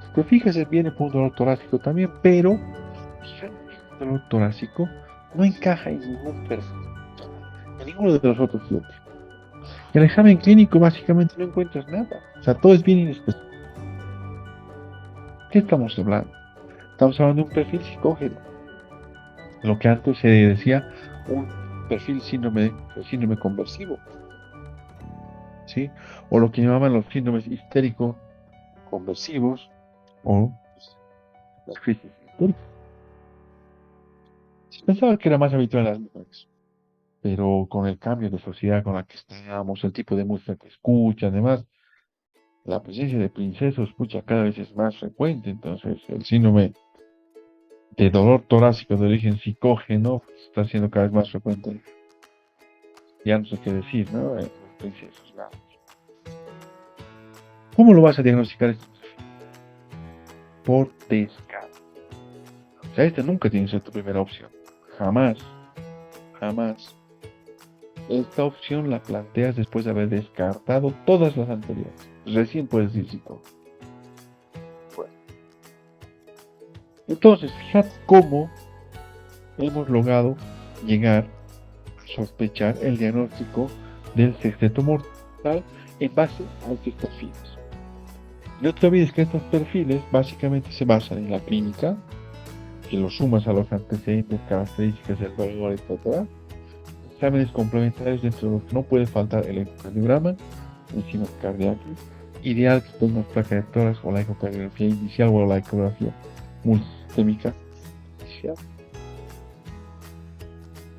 Si te fijas, viene por un dolor torácico también, pero fíjate que el dolor torácico no encaja en ningún perfil, en ninguno de los otros 7. El examen clínico básicamente no encuentras nada, o sea, todo es bien inespecífico. ¿Qué estamos hablando? Estamos hablando de un perfil psicógeno, lo que antes se decía un perfil síndrome conversivo, ¿sí? O lo que llamaban los síndromes histérico conversivos o las crisis histéricas. Se pensaba que era más habitual en las mujeres, pero con el cambio de sociedad con la que estamos, el tipo de música que escuchan, además, la presencia de princesos, escucha cada vez es más frecuente, entonces el síndrome de dolor torácico de origen psicógeno está siendo cada vez más frecuente. Ya no sé qué decir, ¿no? Princesos, ya. ¿Cómo lo vas a diagnosticar esto? Por descarte. O sea, esta nunca tiene que ser tu primera opción. Jamás. Jamás. Esta opción la planteas después de haber descartado todas las anteriores. Recién puedes decir psicólogo. Bueno. Entonces, fíjate cómo hemos logrado llegar a sospechar el diagnóstico del sexteto mortal en base a estos perfiles. No te olvides que estos perfiles básicamente se basan en la clínica, que lo sumas a los antecedentes, características del dolor, etc. Exámenes complementarios dentro de los que no puede faltar el electrocardiograma, enzimas cardíacas, ideal que tengas placa de tórax o la ecocardiografía inicial o la ecografía multisistémica inicial.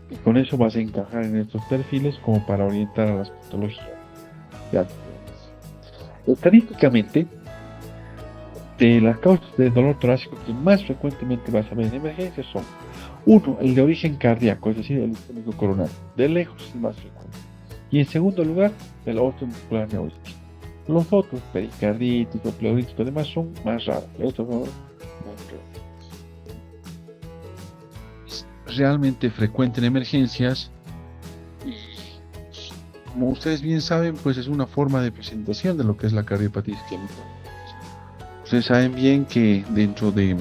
Y con eso vas a encajar en estos perfiles como para orientar a las patologías. Estadísticamente, de las causas de dolor torácico que más frecuentemente vas a ver en emergencias son: 1. El de origen cardíaco, es decir, el isquémico coronario. De lejos es el más frecuente. Y en segundo lugar, el osteomuscular neurítico. Los otros, pericardítico, pleuritíco, además son más raros. Estos son realmente frecuente en emergencias y, como ustedes bien saben, pues es una forma de presentación de lo que es la cardiopatía isquémica. Ustedes saben bien que dentro del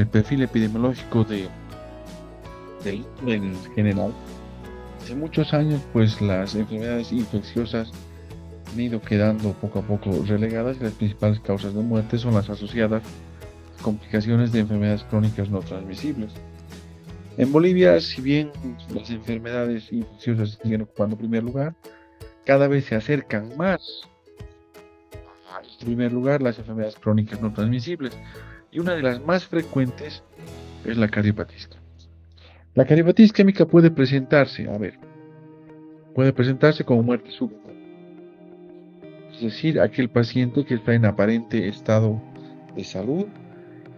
perfil epidemiológico del en general, hace muchos años, pues las enfermedades infecciosas han ido quedando poco a poco relegadas y las principales causas de muerte son las asociadas a complicaciones de enfermedades crónicas no transmisibles. En Bolivia, si bien las enfermedades infecciosas siguen ocupando primer lugar, cada vez se acercan más en primer lugar las enfermedades crónicas no transmisibles, y una de las más frecuentes es la cardiopatía isquémica. La cardiopatía isquémica puede presentarse como muerte súbita, es decir, aquel paciente que está en aparente estado de salud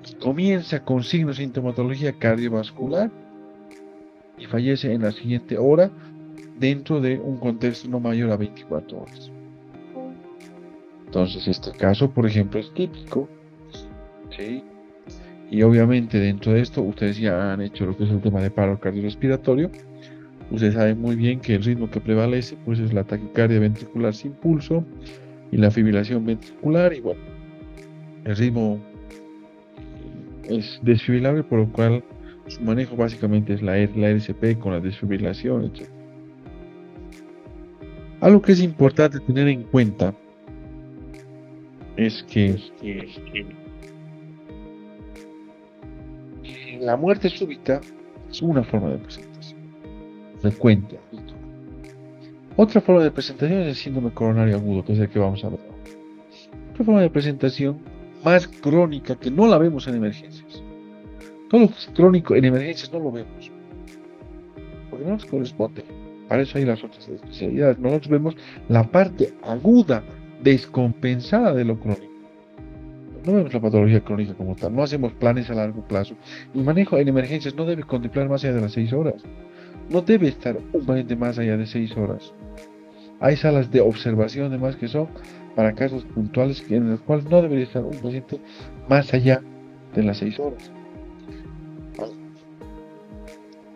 y comienza con signos de sintomatología cardiovascular y fallece en la siguiente hora dentro de un contexto no mayor a 24 horas. Entonces, este caso, por ejemplo, es típico, ¿sí? Y obviamente dentro de esto, ustedes ya han hecho lo que es el tema de paro cardiorrespiratorio. Ustedes saben muy bien que el ritmo que prevalece pues es la taquicardia ventricular sin pulso y la fibrilación ventricular, y bueno, el ritmo es desfibrilable, por lo cual su manejo básicamente es la RCP con la desfibrilación, etc. Algo que es importante tener en cuenta es que la muerte súbita es una forma de presentación frecuente. Otra forma de presentación es el síndrome coronario agudo, que es el que vamos a ver. Otra forma de presentación más crónica que no la vemos en emergencias. Todo lo que es crónico en emergencias no lo vemos, porque no nos corresponde. Para eso hay las otras especialidades. Nosotros vemos la parte aguda, descompensada de lo crónico. No vemos la patología crónica como tal, no hacemos planes a largo plazo. El manejo en emergencias no debe contemplar más allá de las 6 horas. No debe estar un paciente más allá de 6 horas. Hay salas de observación además que son para casos puntuales en los cuales no debería estar un paciente más allá de las 6 horas.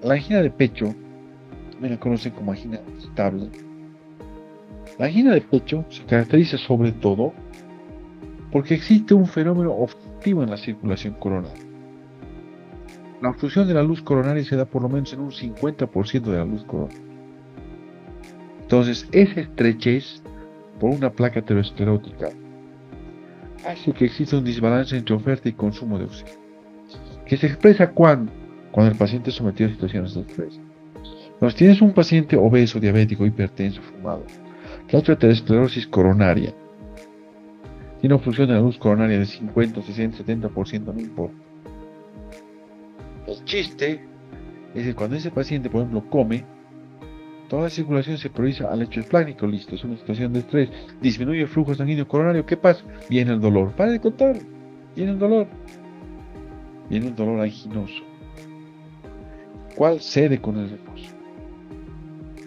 La angina de pecho, también la conocen como angina estable. La angina de pecho se caracteriza sobre todo porque existe un fenómeno obstructivo en la circulación coronaria. La obstrucción de la luz coronaria se da por lo menos en un 50% de la luz coronaria. Entonces, esa estrechez por una placa aterosclerótica hace que exista un desbalance entre oferta y consumo de oxígeno, que se expresa cuando el paciente es sometido a situaciones de estrés. Entonces, tienes un paciente obeso, diabético, hipertenso, fumado, que ha hecho aterosclerosis coronaria, tiene obstrucción de la luz coronaria de 50, 60, 70%, no importa. El chiste es que cuando ese paciente, por ejemplo, come, toda la circulación se prioriza al lecho esplácnico, listo, es una situación de estrés, disminuye el flujo sanguíneo coronario, ¿qué pasa? Viene el dolor, para de contar, viene el dolor. viene el dolor anginoso. ¿Cuál cede con el reposo?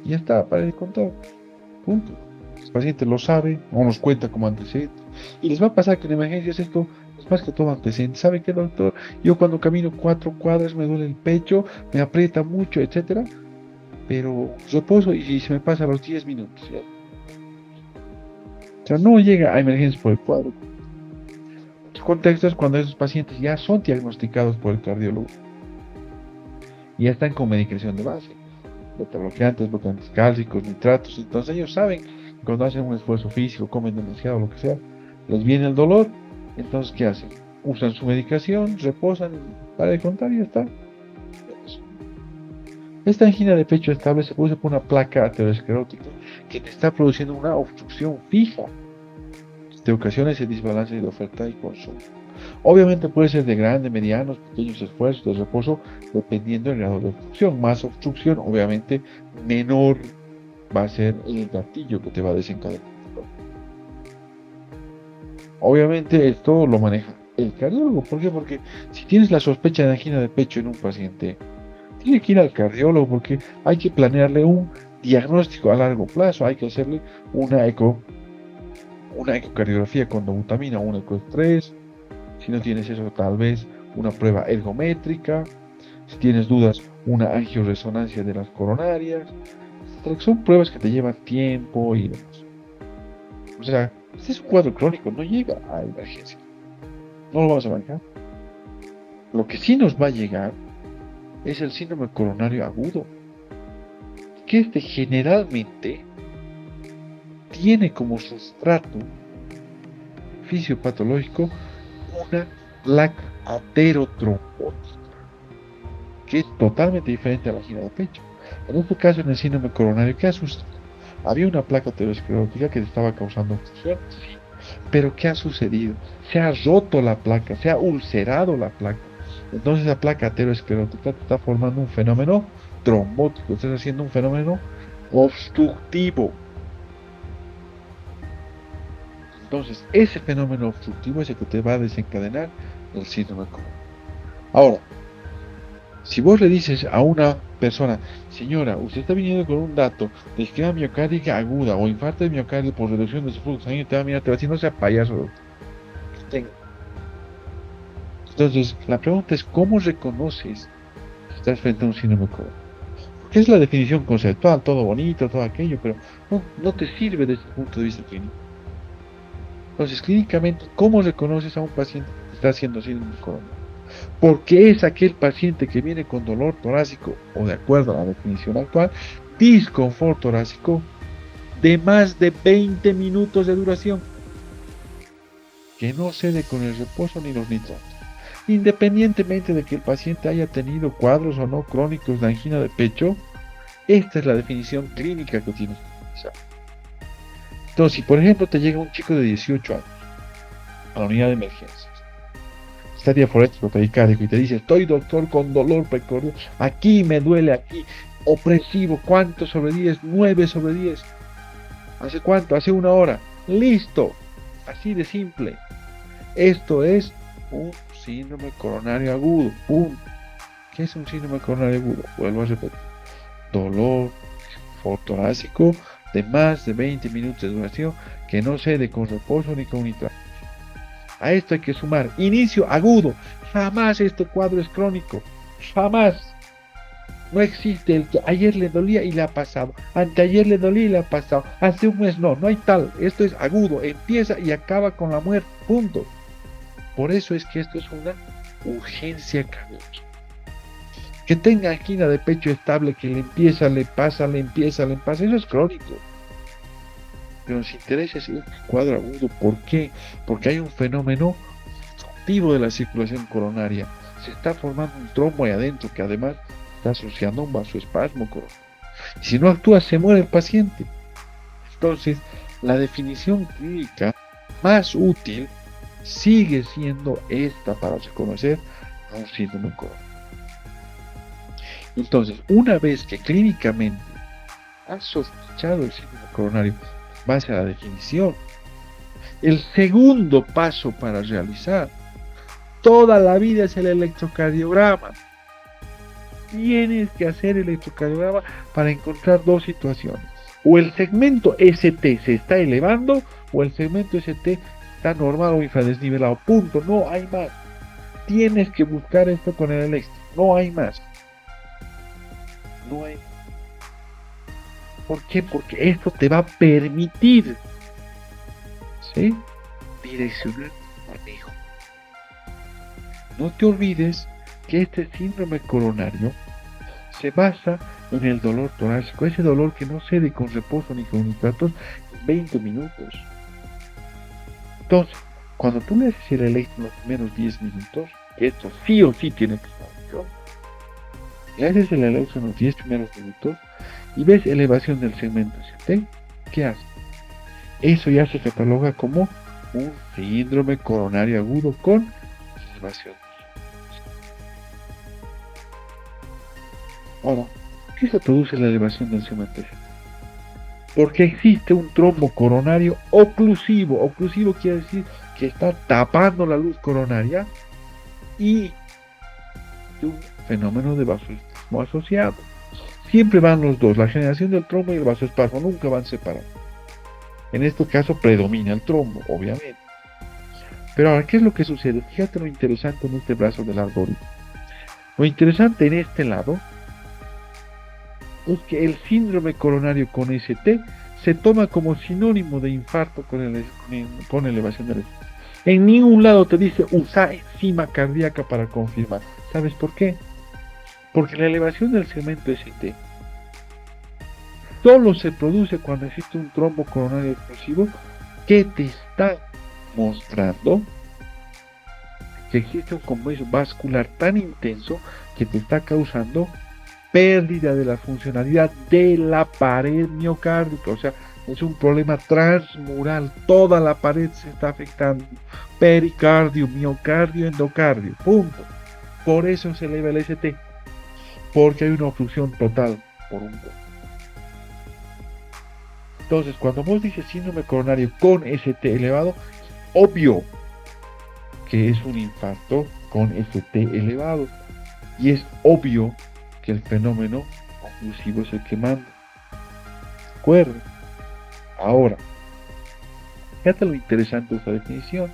Y ya está, para de contar. Punto. El paciente lo sabe o nos cuenta como antecedente. Y les va a pasar que en emergencias esto es más que todo antecedente. ¿Sabe qué, doctor? Yo cuando camino 4 cuadras me duele el pecho, me aprieta mucho, etcétera. Pero reposo y se me pasa a los 10 minutos. ¿Ya? O sea, no llega a emergencias por el cuadro. Otro contexto es cuando esos pacientes ya son diagnosticados por el cardiólogo y ya están con medicación de base. Bloqueantes cálcicos, nitratos. Entonces ellos saben que cuando hacen un esfuerzo físico, comen demasiado, lo que sea, les viene el dolor. Entonces, ¿qué hacen? Usan su medicación, reposan, para de contar y ya está. Esta angina de pecho estable se produce por una placa aterosclerótica que te está produciendo una obstrucción fija. De ocasiones el desbalance de oferta y consumo. Obviamente puede ser de grandes, medianos, pequeños esfuerzos de reposo, dependiendo del grado de obstrucción. Más obstrucción, obviamente, menor va a ser el gatillo que te va a desencadenar. Obviamente esto lo maneja el cardiólogo. ¿Por qué? Porque si tienes la sospecha de angina de pecho en un paciente, tiene que ir al cardiólogo porque hay que planearle un diagnóstico a largo plazo. Hay que hacerle una ecocardiografía con dobutamina, un ecoestrés. Si no tienes eso, tal vez una prueba ergométrica. Si tienes dudas, una angioresonancia de las coronarias. Son pruebas que te llevan tiempo y demás. O sea, este es un cuadro crónico, no llega a emergencia. No lo vamos a manejar. Lo que sí nos va a llegar es el síndrome coronario agudo, que este generalmente tiene como sustrato fisiopatológico una placa aterotrombótica, que es totalmente diferente a la angina de pecho. En este caso, en el síndrome coronario, ¿qué ha sucedido? Había una placa aterosclerótica que estaba causando obstrucción, sí, pero ¿qué ha sucedido? Se ha roto la placa, se ha ulcerado la placa. Entonces la placa aterosclerótica te está formando un fenómeno trombótico, estás haciendo un fenómeno obstructivo. Entonces, ese fenómeno obstructivo es el que te va a desencadenar el síndrome coronario. Ahora, si vos le dices a una persona, señora, usted está viniendo con un dato de isquemia miocárdica aguda o infarto de miocardio por reducción de su flujo sanguíneo, te va a mirar, te va a decir, no sea payaso. Entonces, la pregunta es, ¿cómo reconoces que estás frente a un síndrome coronario? Porque es la definición conceptual, todo bonito, todo aquello, pero no te sirve desde el punto de vista clínico. Entonces, clínicamente, ¿cómo reconoces a un paciente que está haciendo síndrome coronario? Porque es aquel paciente que viene con dolor torácico, o de acuerdo a la definición actual, disconfort torácico de más de 20 minutos de duración, que no cede con el reposo ni los nitratos. Independientemente de que el paciente haya tenido cuadros o no crónicos de angina de pecho, esta es la definición clínica que tienes que utilizar. Entonces, si por ejemplo te llega un chico de 18 años a la unidad de emergencias, está diaforético, taquicárdico, y te dice, estoy doctor con dolor precordial, aquí me duele, aquí, opresivo, ¿cuánto sobre 10? 9 sobre 10. ¿Hace cuánto? Hace 1 hora. Listo. Así de simple. Esto es un síndrome coronario agudo. ¡Pum! ¿Qué es un síndrome coronario agudo? Vuelvo a repetir. Dolor torácico de más de 20 minutos de duración que no cede con reposo ni con nitrato. A esto hay que sumar inicio agudo. Jamás este cuadro es crónico. Jamás. No existe el que ayer le dolía y le ha pasado. Anteayer le dolía y le ha pasado. Hace un mes no hay tal. Esto es agudo. Empieza y acaba con la muerte. Punto. Por eso es que esto es una urgencia cardíaca. Que tenga angina de pecho estable, que le empieza, le pasa, le empieza, le pasa, eso es crónico. Pero nos interesa ese cuadro agudo. ¿Por qué? Porque hay un fenómeno obstructivo de la circulación coronaria. Se está formando un trombo ahí adentro que además está asociando a un vasoespasmo coronario. Y si no actúa, se muere el paciente. Entonces, la definición clínica más útil sigue siendo esta para reconocer a un síndrome coronario. Entonces, una vez que clínicamente has sospechado el síndrome coronario en base a la definición, el segundo paso para realizar toda la vida es el electrocardiograma. Tienes que hacer el electrocardiograma para encontrar dos situaciones. O el segmento ST se está elevando, o el segmento ST está normal o infradesnivelado. Punto. No hay más. Tienes que buscar esto con el electro. No hay más. No hay. ¿Por qué? Porque esto te va a permitir, ¿sí?, direccionar tu manejo. No te olvides que este síndrome coronario se basa en el dolor torácico, ese dolor que no cede con reposo ni con nitratos en 20 minutos. Entonces, cuando tú le haces el electro en los primeros 10 minutos, que esto sí o sí tiene que estar, le haces el electro en los 10 primeros minutos y ves elevación del segmento ST, ¿qué hace? Eso ya se cataloga como un síndrome coronario agudo con elevación. Ahora, ¿por qué se produce la elevación del segmento ST? Porque existe un trombo coronario oclusivo. Oclusivo quiere decir que está tapando la luz coronaria y un fenómeno de vasoespasmo asociado. Siempre van los dos, la generación del trombo y el vasoespasmo, nunca van separados. En este caso predomina el trombo, obviamente. Pero ahora, ¿qué es lo que sucede? Fíjate lo interesante en este brazo del algoritmo. Lo interesante en este lado es que el síndrome coronario con ST se toma como sinónimo de infarto con elevación del ST. En ningún lado te dice usa enzima cardíaca para confirmar. ¿Sabes por qué? Porque la elevación del segmento ST solo se produce cuando existe un trombo coronario explosivo que te está mostrando que existe un convexo vascular tan intenso que te está causando pérdida de la funcionalidad de la pared miocárdica. O sea, es un problema transmural, toda la pared se está afectando, pericardio, miocardio, endocardio, punto. Por eso se eleva el ST, porque hay una obstrucción total por un punto. Entonces, cuando vos dices síndrome coronario con ST elevado, obvio que es un infarto con ST elevado, y es obvio que el fenómeno oclusivo es el que manda. ¿De acuerdo? Ahora, fíjate lo interesante de esta definición.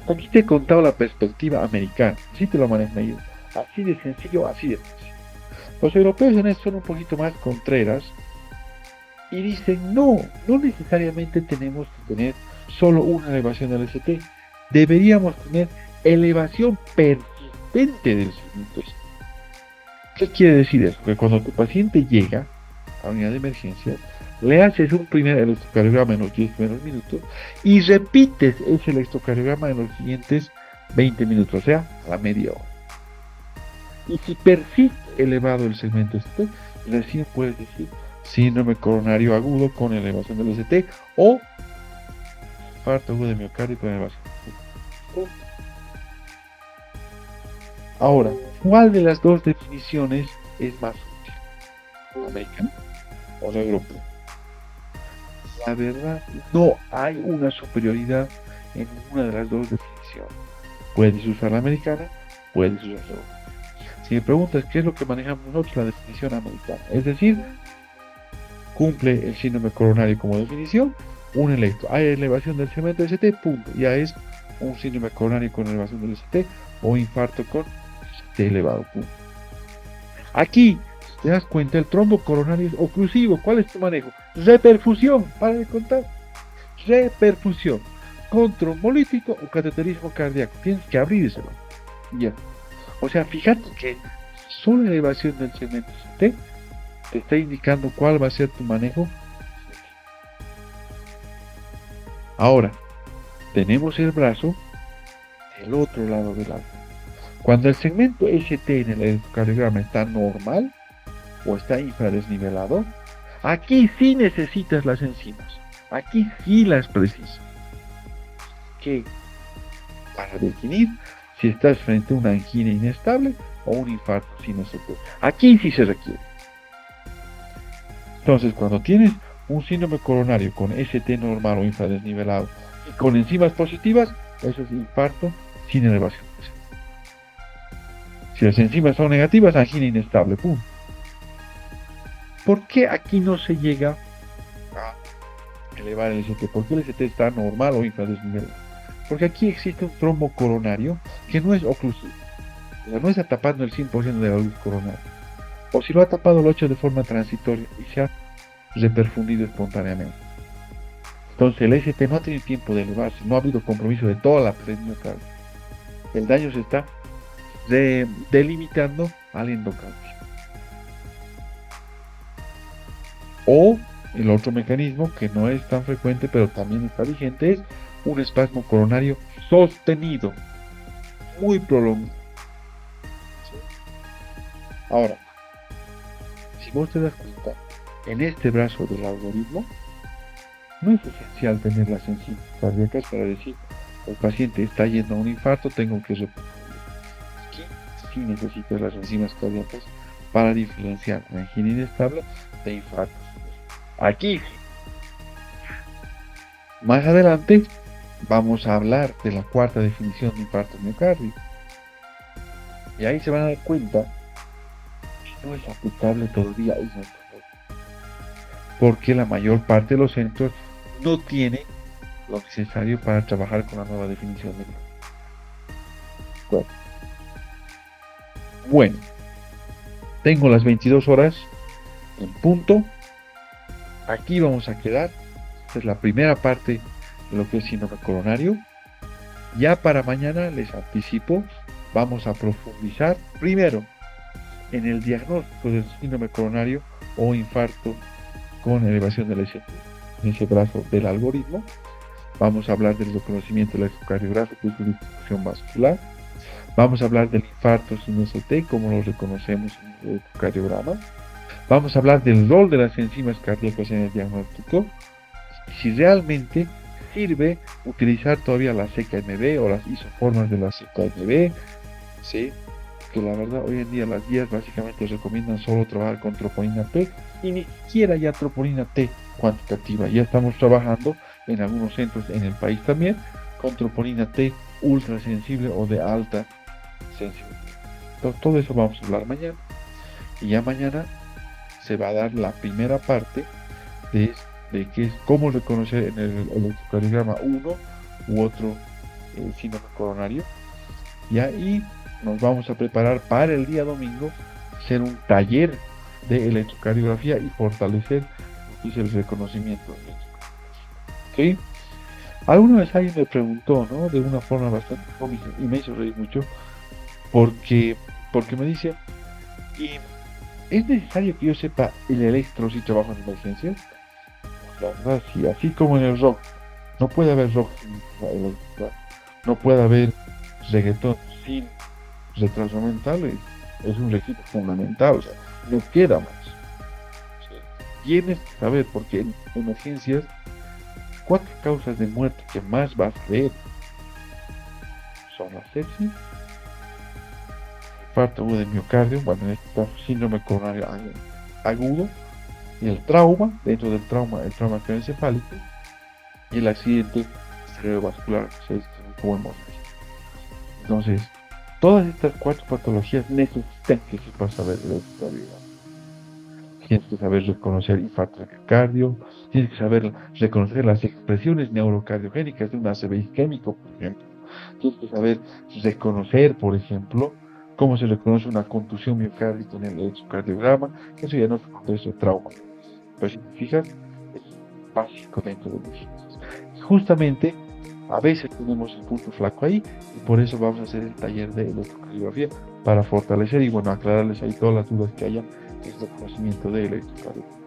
Aquí te he contado la perspectiva americana, así te lo manejan ellos, así de sencillo, así de fácil. Los europeos en esto son un poquito más contreras y dicen, no necesariamente tenemos que tener solo una elevación del ST, deberíamos tener elevación persistente del segmento ST. ¿Qué quiere decir eso? Que cuando tu paciente llega a la unidad de emergencia, le haces un primer electrocardiograma en los 10 primeros minutos y repites ese electrocardiograma en los siguientes 20 minutos, o sea, a la media hora. Y si persiste elevado el segmento ST, recién puedes decir síndrome coronario agudo con elevación del ST o infarto agudo de miocardio con elevación del ST. Ahora, ¿cuál de las dos definiciones es más útil? ¿La americana o la europea? La verdad, no hay una superioridad en ninguna de las dos definiciones. Puedes usar la americana, puedes usar la europea. Si me preguntas qué es lo que manejamos nosotros, la definición americana, es decir, cumple el síndrome coronario como definición, un electro, hay elevación del segmento ST, punto, ya es un síndrome coronario con elevación del ST o infarto con ST elevado, punto. Aquí, si te das cuenta, el trombo coronario es oclusivo. ¿Cuál es tu manejo? Reperfusión, para de contar. Reperfusión con trombolítico o cateterismo cardíaco. Tienes que abrírselo. Ya. O sea, fíjate que solo la elevación del segmento ST te está indicando cuál va a ser tu manejo. Ahora, tenemos el brazo del otro lado del arco. Cuando el segmento ST en el electrocardiograma está normal o está infradesnivelado, aquí sí necesitas las enzimas. Aquí sí las precisas. ¿Qué? Para definir si estás frente a una angina inestable o un infarto sin ST. Aquí sí se requiere. Entonces, cuando tienes un síndrome coronario con ST normal o infradesnivelado y con enzimas positivas, eso es infarto sin elevación de ST. Si las enzimas son negativas, angina inestable, pum. ¿Por qué aquí no se llega a elevar el ST? ¿Por qué el ST está normal o infradesnivelado? Porque aquí existe un trombo coronario que no es oclusivo. O sea, no está tapando el 100% de la luz coronaria. O si lo ha tapado, lo ha hecho de forma transitoria y se ha reperfundido espontáneamente. Entonces el ST no ha tenido tiempo de elevarse, no ha habido compromiso de toda la pared miocardio. El daño se está delimitando al endocardio. O el otro mecanismo que no es tan frecuente pero también está vigente es un espasmo coronario sostenido, muy prolongado. Ahora, si vos te das cuenta, en este brazo del algoritmo no es esencial tener las enzimas cardíacas para decir el paciente está yendo a un infarto, tengo que reponer. Aquí sí necesitas las enzimas cardíacas para diferenciar la angina inestable de infarto. Aquí, más adelante, vamos a hablar de la cuarta definición de infarto miocardio. Y ahí se van a dar cuenta que no es aplicable todavía en nuestro país, porque la mayor parte de los centros no tiene lo necesario para trabajar con la nueva definición de infarto. Bueno, tengo las 22 horas en punto. Aquí vamos a quedar. Esta es la primera parte de lo que es síndrome coronario. Ya para mañana, les anticipo, vamos a profundizar primero en el diagnóstico del síndrome coronario o infarto con elevación del ST, en ese brazo del algoritmo. Vamos a hablar del reconocimiento electrocardiográfico y su distribución vascular. Vamos a hablar del infarto sin ST, cómo lo reconocemos en el electrocardiograma. Vamos a hablar del rol de las enzimas cardíacas en el diagnóstico. Si realmente sirve utilizar todavía la CKMB o las isoformas de la CKMB, ¿sí? Que la verdad hoy en día las guías básicamente recomiendan solo trabajar con troponina T y ni siquiera ya troponina T cuantitativa. Ya estamos trabajando en algunos centros en el país también con troponina T ultra sensible o de alta sensibilidad. Entonces, todo eso vamos a hablar mañana. Y ya mañana se va a dar la primera parte de que es cómo reconocer en el electrocardiograma uno u otro síndrome coronario. Y ahí nos vamos a preparar para el día domingo hacer un taller de electrocardiografía y fortalecer lo que es el reconocimiento de electrocardiografía. ¿Okay? Alguna vez alguien me preguntó, ¿no? De una forma bastante cómica y me hizo reír mucho porque me dice, ¿y es necesario que yo sepa el electro si trabajo en emergencias? La verdad, sí, así como en el rock, no puede haber rock sin electricidad, no puede haber reggaetón sin retraso mental, es un requisito fundamental, o sea, no queda más. O sea, tienes que saber, porque en emergencias, 4 causas de muerte que más vas a ver son la sepsis, infarto agudo de miocardio, bueno, en este caso síndrome coronario agudo, y el trauma, dentro del trauma, el trauma craneoencefálico y el accidente cerebrovascular, como hemos visto. Entonces, todas estas 4 patologías necesitan que sepas saber el electrocardiograma. Tienes que saber reconocer infarto de miocardio, tienes que saber reconocer las expresiones neurocardiogénicas de un ACV isquémico, por ejemplo. Tienes que saber reconocer, por ejemplo, cómo se reconoce una contusión miocárdica en el electrocardiograma. Eso ya no es un contexto de trauma. Pero si te fijas, es básico dentro de los ciencias. Y justamente, a veces tenemos el punto flaco ahí, y por eso vamos a hacer el taller de electrocardiografía para fortalecer y, bueno, aclararles ahí todas las dudas que haya en el conocimiento de electrocardiografía.